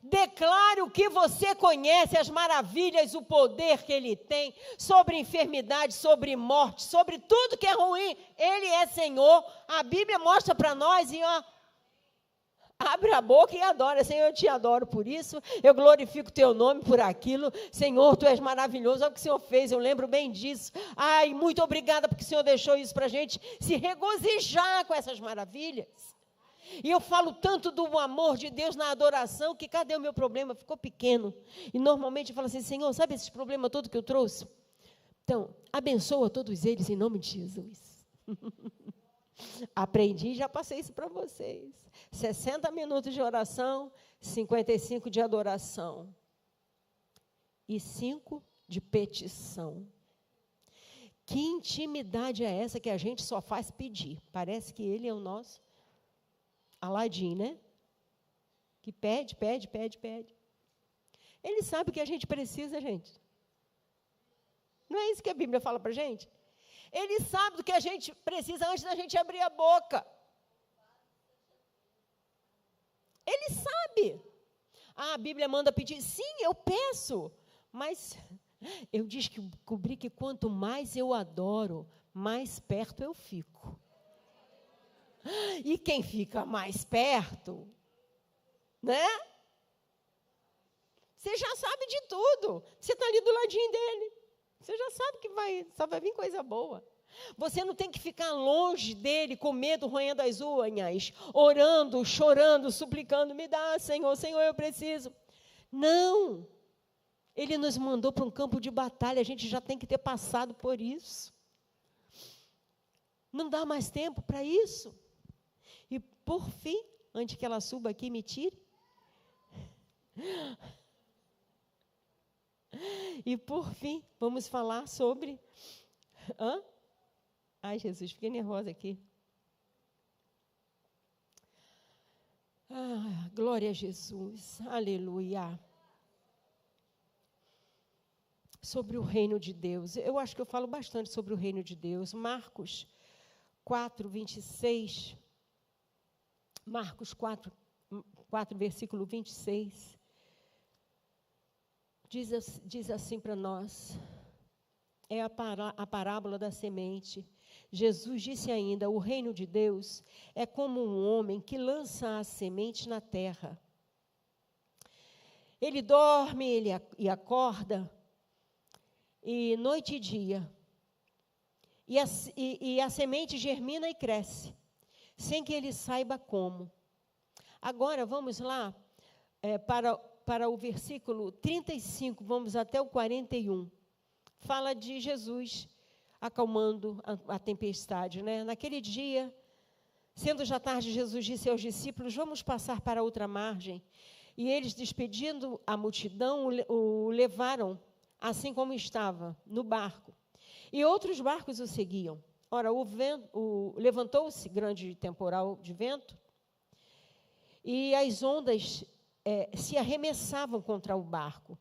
Declare o que você conhece, as maravilhas, o poder que Ele tem sobre enfermidade, sobre morte, sobre tudo que é ruim. Ele é Senhor. A Bíblia mostra para nós e abre a boca e adora. Senhor, eu te adoro por isso. Eu glorifico o teu nome por aquilo. Senhor, tu és maravilhoso. Olha o que o Senhor fez, eu lembro bem disso. Muito obrigada porque o Senhor deixou isso para a gente se regozijar com essas maravilhas. E eu falo tanto do amor de Deus na adoração, que cadê o meu problema? Ficou pequeno. E normalmente eu falo assim, Senhor, sabe esses problemas todos que eu trouxe? Então, abençoa todos eles em nome de Jesus. Aprendi e já passei isso para vocês. 60 minutos de oração, 55 de adoração. E 5 de petição. Que intimidade é essa que a gente só faz pedir? Parece que ele é o nosso Aladim, né? Que pede, pede, pede, pede. Ele sabe o que a gente precisa, gente. Não é isso que a Bíblia fala para a gente? Ele sabe do que a gente precisa antes da gente abrir a boca. Ele sabe. Ah, a Bíblia manda pedir. Sim, eu peço. Mas eu descobri que quanto mais eu adoro, mais perto eu fico. E quem fica mais perto, né? Você já sabe de tudo. Você está ali do ladinho dele. Você já sabe que só vai vir coisa boa. Você não tem que ficar longe dele, com medo, roendo as unhas, orando, chorando, suplicando, me dá, Senhor, Senhor, eu preciso. Não. Ele nos mandou para um campo de batalha, a gente já tem que ter passado por isso. Não dá mais tempo para isso. E, por fim, antes que ela suba aqui e me tire, e, por fim, vamos falar sobre... Ai, Jesus, fiquei nervosa aqui. Ah, glória a Jesus. Aleluia. Sobre o reino de Deus. Eu acho que eu falo bastante sobre o reino de Deus. Marcos 4, 26. Marcos 4, versículo 26. Diz assim para nós. É a parábola da semente. Jesus disse ainda, o reino de Deus é como um homem que lança a semente na terra. Ele dorme e acorda, e noite e dia. E a semente germina e cresce, sem que ele saiba como. Agora, vamos lá para o versículo 35, vamos até o 41. Fala de Jesus acalmando a tempestade, né? Naquele dia, sendo já tarde, Jesus disse aos discípulos, vamos passar para outra margem. E eles, despedindo a multidão, o levaram, assim como estava, no barco. E outros barcos o seguiam. Ora, levantou-se grande temporal de vento, e as ondas se arremessavam contra o barco,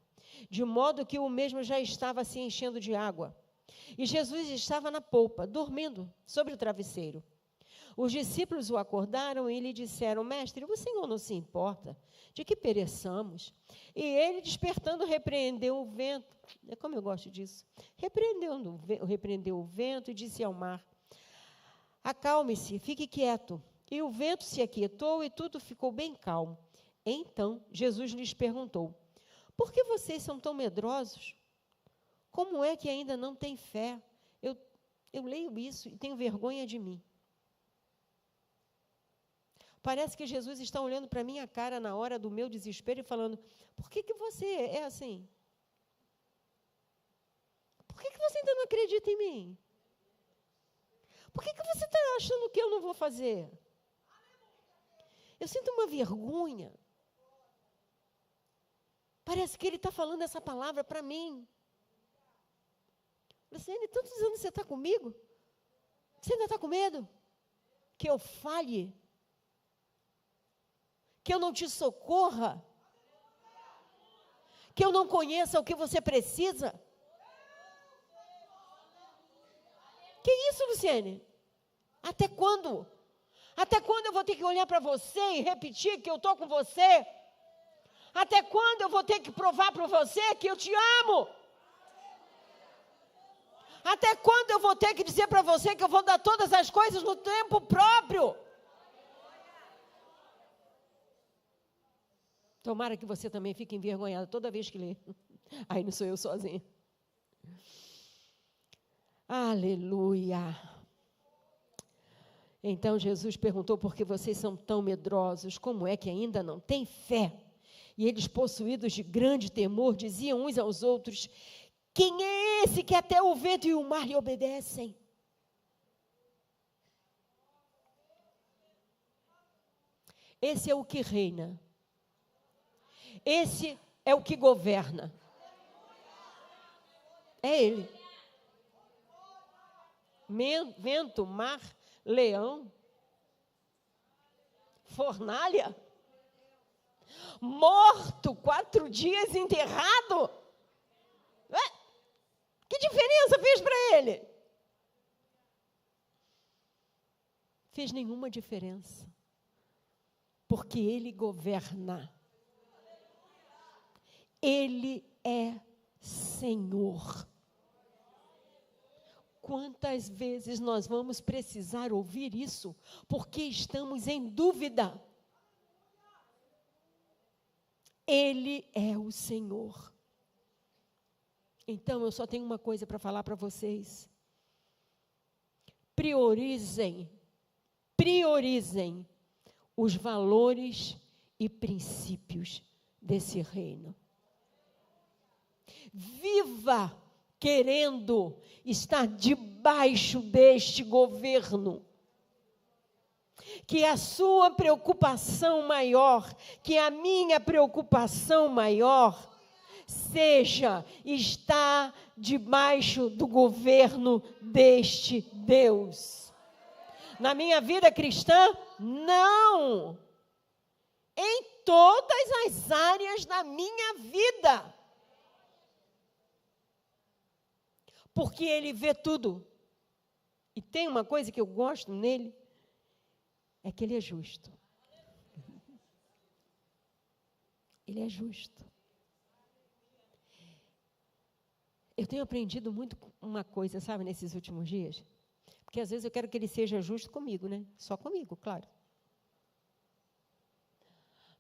de modo que o mesmo já estava se enchendo de água. E Jesus estava na polpa, dormindo sobre o travesseiro. Os discípulos o acordaram e lhe disseram, mestre, o Senhor não se importa de que pereçamos? E ele, despertando, repreendeu o vento. É como eu gosto disso. Repreendeu o vento e disse ao mar, acalme-se, fique quieto. E o vento se aquietou e tudo ficou bem calmo. Então, Jesus lhes perguntou, por que vocês são tão medrosos? Como é que ainda não têm fé? Eu leio isso e tenho vergonha de mim. Parece que Jesus está olhando para a minha cara na hora do meu desespero e falando, por que você é assim? Por que você ainda não acredita em mim? Por que você está achando que eu não vou fazer? Eu sinto uma vergonha. Parece que ele está falando essa palavra para mim. Luciane, tantos anos você está comigo? Você ainda está com medo? Que eu falhe? Que eu não te socorra? Que eu não conheça o que você precisa? Que isso, Luciane? Até quando? Até quando eu vou ter que olhar para você e repetir que eu estou com você? Até quando eu vou ter que provar para você que eu te amo? Até quando eu vou ter que dizer para você que eu vou dar todas as coisas no tempo próprio? Tomara que você também fique envergonhado toda vez que lê. Aí não sou eu sozinha. Aleluia. Então Jesus perguntou, por que vocês são tão medrosos? Como é que ainda não têm fé? E eles, possuídos de grande temor, diziam uns aos outros, quem é esse que até o vento e o mar lhe obedecem? Esse é o que reina. Esse é o que governa. É Ele. vento, mar, leão, fornalha, morto, 4 dias enterrado. Que diferença fez para ele? Fez nenhuma diferença, porque ele governa. Ele é Senhor. Quantas vezes nós vamos precisar ouvir isso, porque estamos em dúvida? Ele é o Senhor. Então, eu só tenho uma coisa para falar para vocês. Priorizem os valores e princípios desse reino. Viva querendo estar debaixo deste governo. Que a sua preocupação maior, que a minha preocupação maior, seja estar debaixo do governo deste Deus. Na minha vida cristã, não. Em todas as áreas da minha vida. Porque Ele vê tudo. E tem uma coisa que eu gosto nele, é que Ele é justo. Ele é justo. Eu tenho aprendido muito uma coisa, sabe, nesses últimos dias. Porque às vezes eu quero que Ele seja justo comigo, né? Só comigo, claro.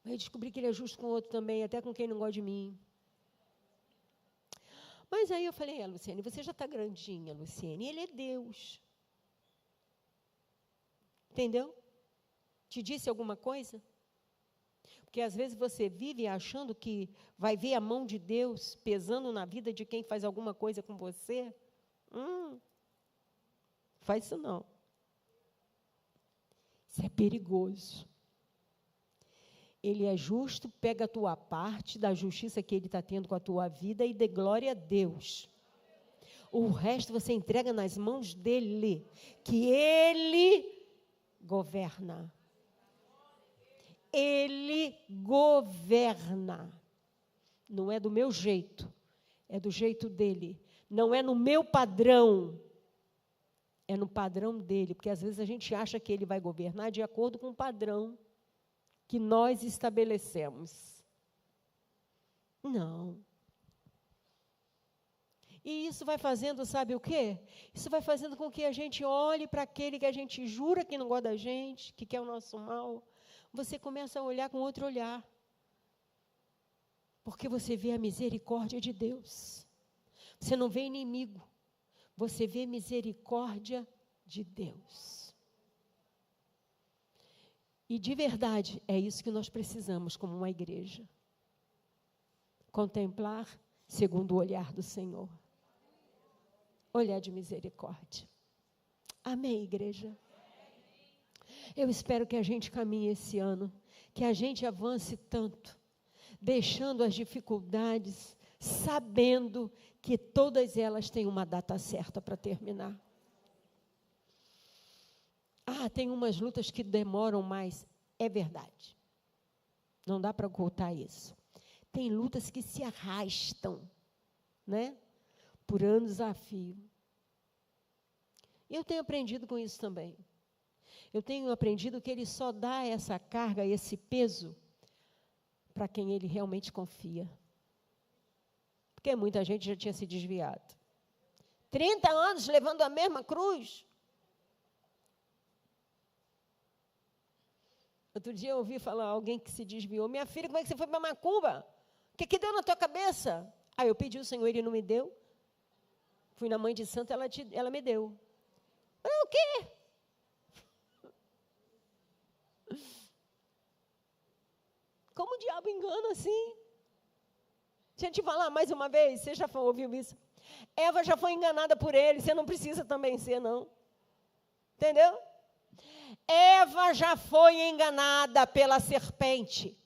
Mas eu descobri que Ele é justo com o outro também, até com quem não gosta de mim. Mas aí eu falei, Luciene, você já está grandinha, Luciene, Ele é Deus. Entendeu? Te disse alguma coisa? Porque às vezes você vive achando que vai ver a mão de Deus pesando na vida de quem faz alguma coisa com você. Faz isso não. Isso é perigoso. Ele é justo, pega a tua parte da justiça que Ele está tendo com a tua vida e dê glória a Deus. O resto você entrega nas mãos dEle, que Ele governa. Ele governa. Não é do meu jeito, é do jeito dEle. Não é no meu padrão, é no padrão dEle. Porque às vezes a gente acha que Ele vai governar de acordo com o padrão que nós estabelecemos. Não. E isso vai fazendo, sabe o quê? Isso vai fazendo com que a gente olhe para aquele que a gente jura que não gosta da gente, que quer o nosso mal. Você começa a olhar com outro olhar. Porque você vê a misericórdia de Deus. Você não vê inimigo. Você vê misericórdia de Deus. E de verdade, é isso que nós precisamos como uma igreja. Contemplar segundo o olhar do Senhor. Olhar de misericórdia. Amém, igreja? Eu espero que a gente caminhe esse ano, que a gente avance tanto, deixando as dificuldades, sabendo que todas elas têm uma data certa para terminar. Tem umas lutas que demoram mais. É verdade. Não dá para ocultar isso. Tem lutas que se arrastam, né? Por anos a fio. E eu tenho aprendido com isso também. Eu tenho aprendido que Ele só dá essa carga, esse peso, para quem Ele realmente confia. Porque muita gente já tinha se desviado. 30 anos levando a mesma cruz. Outro dia eu ouvi falar alguém que se desviou. Minha filha, como é que você foi para Macumba? O que deu na tua cabeça? Eu pedi ao Senhor, Ele não me deu. Fui na mãe de santo, ela me deu. O quê? Como o diabo engana assim? Deixa eu te falar mais uma vez, você já ouviu isso? Eva já foi enganada por ele, você não precisa também ser, não. Entendeu? Eva já foi enganada pela serpente,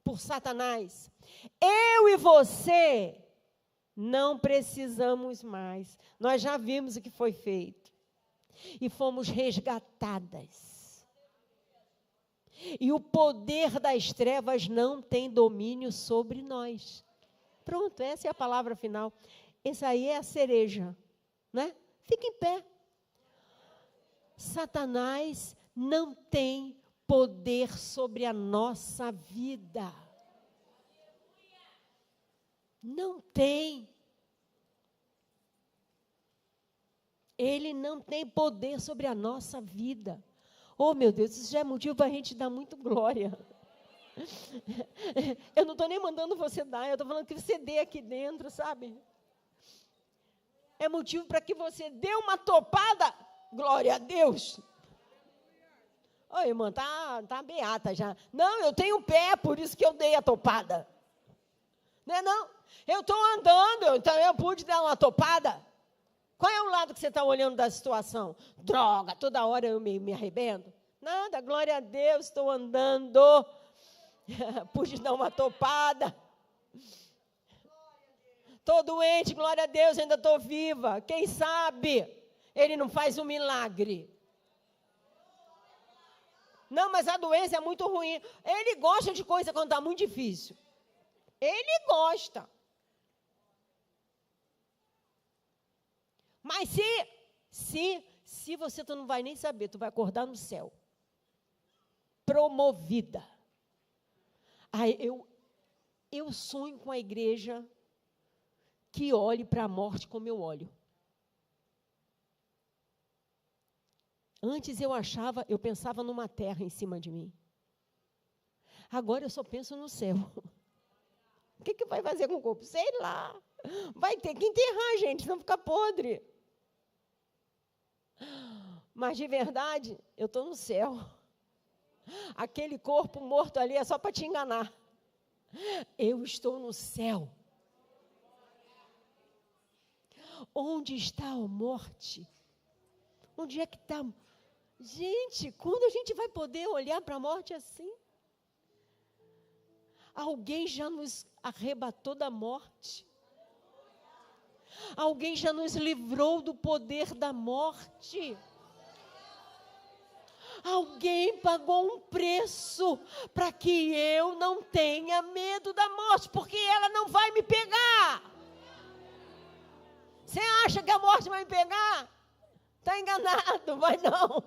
por Satanás. Eu e você Não precisamos mais. Nós já vimos o que foi feito. E fomos resgatadas. E o poder das trevas não tem domínio sobre nós. Pronto, essa é a palavra final. Essa aí é a cereja, né? Fica em pé. Satanás não tem poder sobre a nossa vida. Não tem. Ele não tem poder sobre a nossa vida. Oh, meu Deus, isso já é motivo para a gente dar muito glória. Eu não estou nem mandando você dar, eu estou falando que você dê aqui dentro, sabe? É motivo para que você dê uma topada. Glória a Deus. Ô, irmã, tá beata já. Não, eu tenho pé, por isso que eu dei a topada. Não. Eu estou andando, então eu pude dar uma topada. Qual é o lado que você está olhando da situação? Droga, toda hora eu me arrebento. Nada, glória a Deus, estou andando. Pude dar uma topada. Estou doente, glória a Deus, ainda estou viva. Quem sabe ele não faz um milagre. Não, mas a doença é muito ruim. Ele gosta de coisa quando está muito difícil. Ele gosta. Mas se você tu não vai nem saber, tu vai acordar no céu. Promovida. Aí eu sonho com a igreja que olhe para a morte como eu olho. Antes eu pensava numa terra em cima de mim. Agora eu só penso no céu. O que vai fazer com o corpo? Sei lá. Vai ter que enterrar, gente, senão fica podre. Mas, de verdade, eu estou no céu. Aquele corpo morto ali é só para te enganar. Eu estou no céu. Onde está a morte? Onde é que está? Gente, quando a gente vai poder olhar para a morte assim? Alguém já nos arrebatou da morte. Alguém já nos livrou do poder da morte. Alguém pagou um preço para que eu não tenha medo da morte, porque ela não vai me pegar. Você acha que a morte vai me pegar? Está enganado, vai não.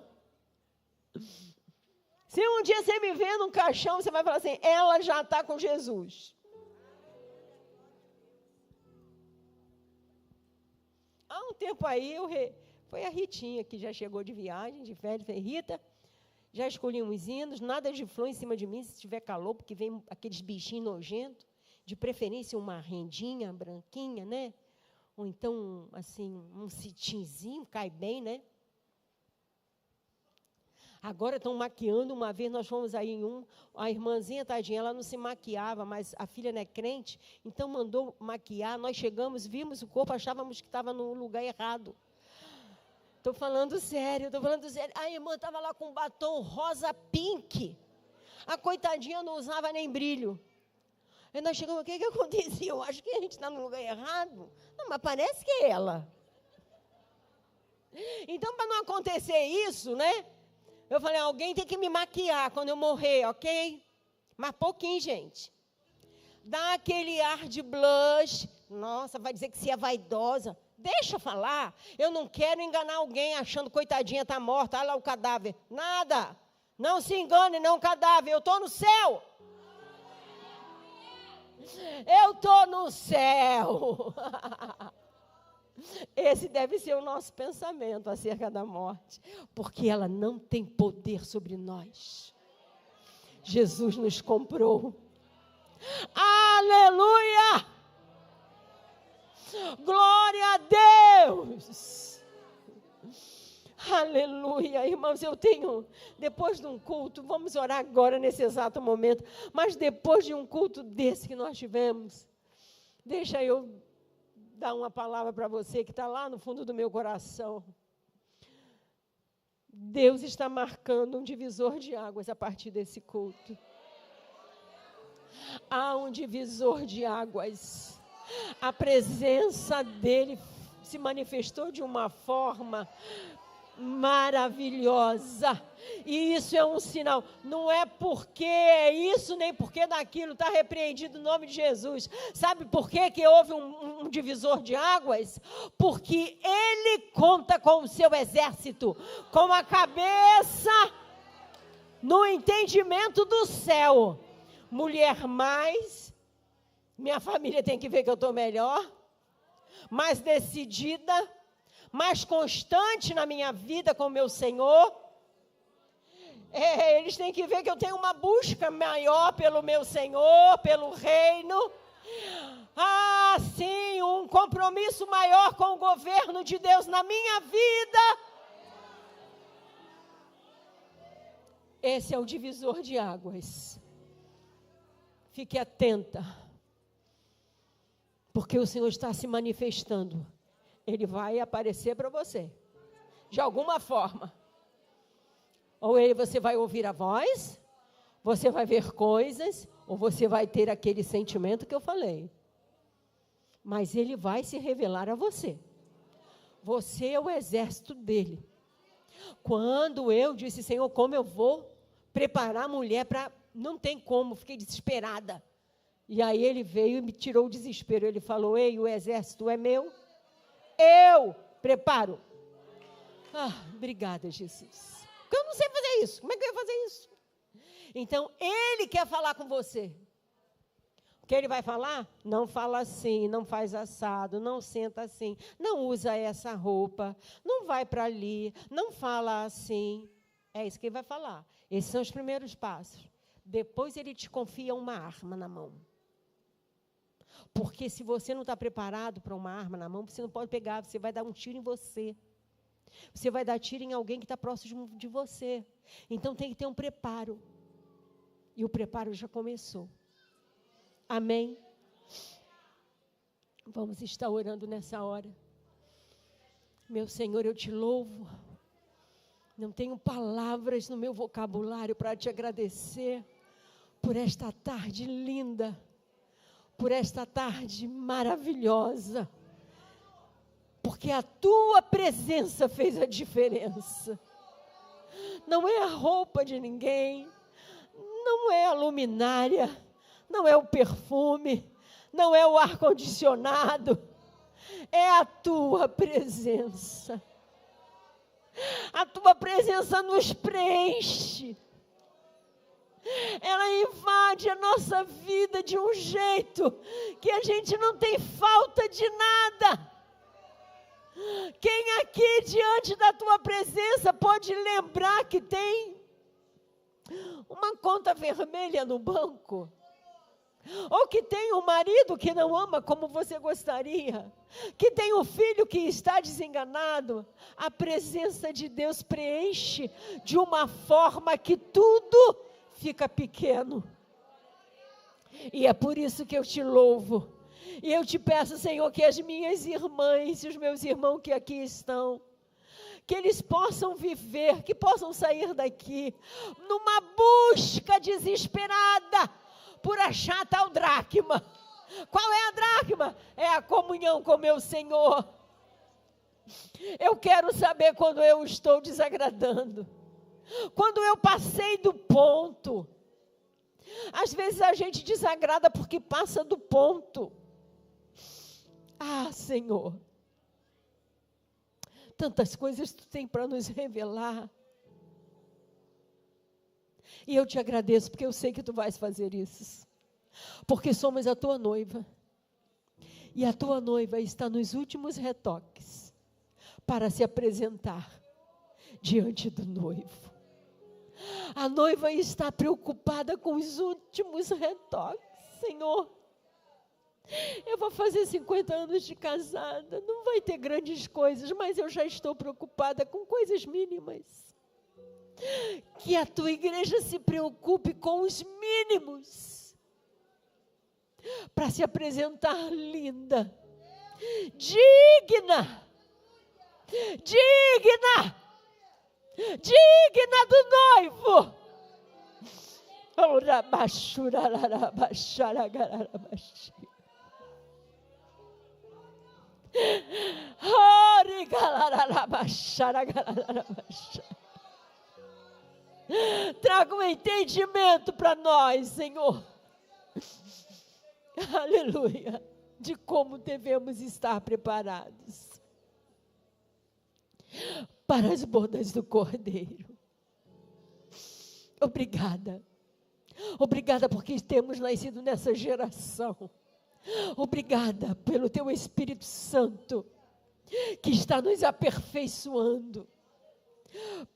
Se um dia você me ver num caixão, você vai falar assim, ela já está com Jesus. Há um tempo aí, foi a Ritinha que já chegou de viagem, de férias, falei, Rita, já escolhi uns hinos, nada de flor em cima de mim, se tiver calor, porque vem aqueles bichinhos nojentos, de preferência uma rendinha branquinha, né? Ou então, assim, um cetimzinho, cai bem, né? Agora estão maquiando, uma vez nós fomos aí em a irmãzinha, tadinha, ela não se maquiava, mas a filha não é crente, então mandou maquiar, nós chegamos, vimos o corpo, achávamos que estava no lugar errado. Estou falando sério. A irmã estava lá com um batom rosa pink. A coitadinha não usava nem brilho. Aí nós chegamos, o que aconteceu? Eu acho que a gente está no lugar errado. Não, mas parece que é ela. Então, para não acontecer isso, né? Eu falei, alguém tem que me maquiar quando eu morrer, ok? Mas pouquinho, gente. Dá aquele ar de blush. Nossa, vai dizer que você é vaidosa. Deixa eu falar. Eu não quero enganar alguém achando, coitadinha, está morta. Olha lá o cadáver. Nada. Não se engane, não, cadáver. Eu estou no céu. Eu estou no céu. Esse deve ser o nosso pensamento acerca da morte. Porque ela não tem poder sobre nós. Jesus nos comprou. Aleluia! Glória a Deus! Aleluia! Irmãos, depois de um culto, vamos orar agora nesse exato momento, mas depois de um culto desse que nós tivemos, deixa eu dar uma palavra para você que está lá no fundo do meu coração. Deus está marcando um divisor de águas a partir desse culto. Há um divisor de águas. A presença dele se manifestou de uma forma maravilhosa. E isso é um sinal. Não é porque é isso, nem porque daquilo. Está repreendido o nome de Jesus. Sabe por que houve um divisor de águas? Porque ele conta com o seu exército, com a cabeça no entendimento do céu. Mulher mais, minha família tem que ver que eu estou melhor, mais decidida, mais constante na minha vida com o meu Senhor. Eles têm que ver que eu tenho uma busca maior pelo meu Senhor, pelo reino. Sim, um compromisso maior com o governo de Deus na minha vida. Esse é o divisor de águas. Fique atenta, porque o Senhor está se manifestando. Ele vai aparecer para você, de alguma forma. Ou você vai ouvir a voz, você vai ver coisas, ou você vai ter aquele sentimento que eu falei. Mas ele vai se revelar a você. Você é o exército dele. Quando eu disse, Senhor, como eu vou preparar a mulher para... Não tem como, fiquei desesperada. E aí ele veio e me tirou o desespero. Ele falou, ei, o exército é meu. Eu preparo. Obrigada, Jesus. Porque eu não sei fazer isso. Como é que eu ia fazer isso? Então, ele quer falar com você. O que ele vai falar? Não fala assim, não faz assado, não senta assim, não usa essa roupa, não vai para ali, não fala assim. É isso que ele vai falar. Esses são os primeiros passos. Depois ele te confia uma arma na mão. Porque se você não está preparado para uma arma na mão, você não pode pegar, você vai dar um tiro em você. Você vai dar tiro em alguém que está próximo de você. Então tem que ter um preparo. E o preparo já começou. Amém? Vamos estar orando nessa hora. Meu Senhor, eu te louvo. Não tenho palavras no meu vocabulário para te agradecer por esta tarde linda, por esta tarde maravilhosa, porque a tua presença fez a diferença. Não é a roupa de ninguém, não é a luminária, não é o perfume, não é o ar-condicionado, é a tua presença. A tua presença nos preenche. Ela invade a nossa vida de um jeito que a gente não tem falta de nada. Quem aqui diante da tua presença pode lembrar que tem uma conta vermelha no banco? Ou que tem um marido que não ama como você gostaria, que tem um filho que está desenganado? A presença de Deus preenche de uma forma que tudo fica pequeno. E é por isso que eu te louvo. E eu te peço, Senhor, que as minhas irmãs e os meus irmãos que aqui estão, que eles possam viver, que possam sair daqui numa busca desesperada por achar tal dracma. Qual é a dracma? É a comunhão com meu Senhor. Eu quero saber quando eu estou desagradando, quando eu passei do ponto. Às vezes a gente desagrada porque passa do ponto. Senhor, tantas coisas tu tem para nos revelar. E eu te agradeço, porque eu sei que tu vais fazer isso. Porque somos a tua noiva. E a tua noiva está nos últimos retoques para se apresentar diante do noivo. A noiva está preocupada com os últimos retoques. Senhor, eu vou fazer 50 anos de casada, não vai ter grandes coisas, mas eu já estou preocupada com coisas mínimas. Que a tua igreja se preocupe com os mínimos, para se apresentar linda, digna do noivo. Traga um entendimento para nós, Senhor. Aleluia. De como devemos estar preparados para as bodas do Cordeiro. Obrigada. Obrigada porque temos nascido nessa geração. Obrigada pelo Teu Espírito Santo, que está nos aperfeiçoando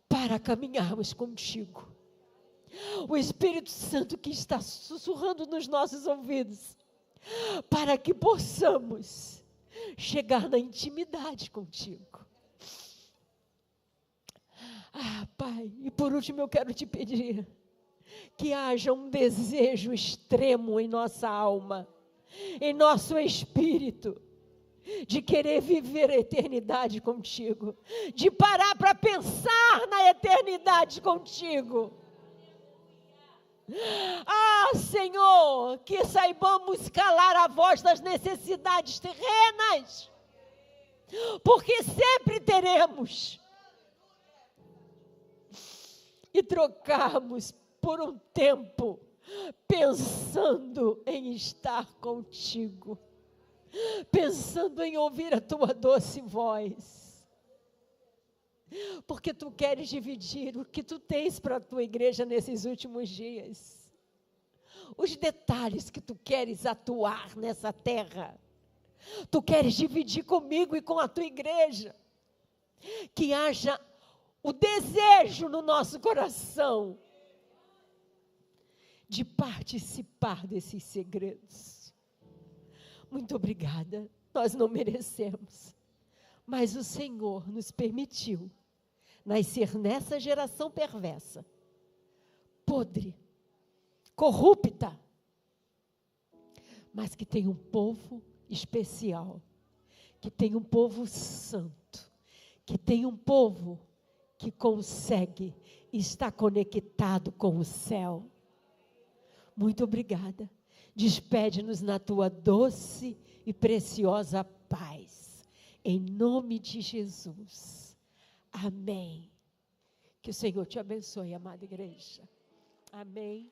para caminharmos contigo. O Espírito Santo que está sussurrando nos nossos ouvidos, para que possamos chegar na intimidade contigo. Pai, e por último eu quero te pedir que haja um desejo extremo em nossa alma, em nosso espírito, de querer viver a eternidade contigo, de parar para pensar na eternidade contigo. Senhor, que saibamos calar a voz das necessidades terrenas, porque sempre teremos, e trocarmos por um tempo pensando em estar contigo, pensando em ouvir a tua doce voz, porque tu queres dividir o que tu tens para a tua igreja nesses últimos dias, os detalhes que tu queres atuar nessa terra, tu queres dividir comigo e com a tua igreja, que haja o desejo no nosso coração de participar desses segredos. Muito obrigada, nós não merecemos, mas o Senhor nos permitiu nascer nessa geração perversa, podre, corrupta, mas que tem um povo especial, que tem um povo santo, que tem um povo que consegue estar conectado com o céu. Muito obrigada. Despede-nos na tua doce e preciosa paz. Em nome de Jesus. Amém. Que o Senhor te abençoe, amada igreja. Amém.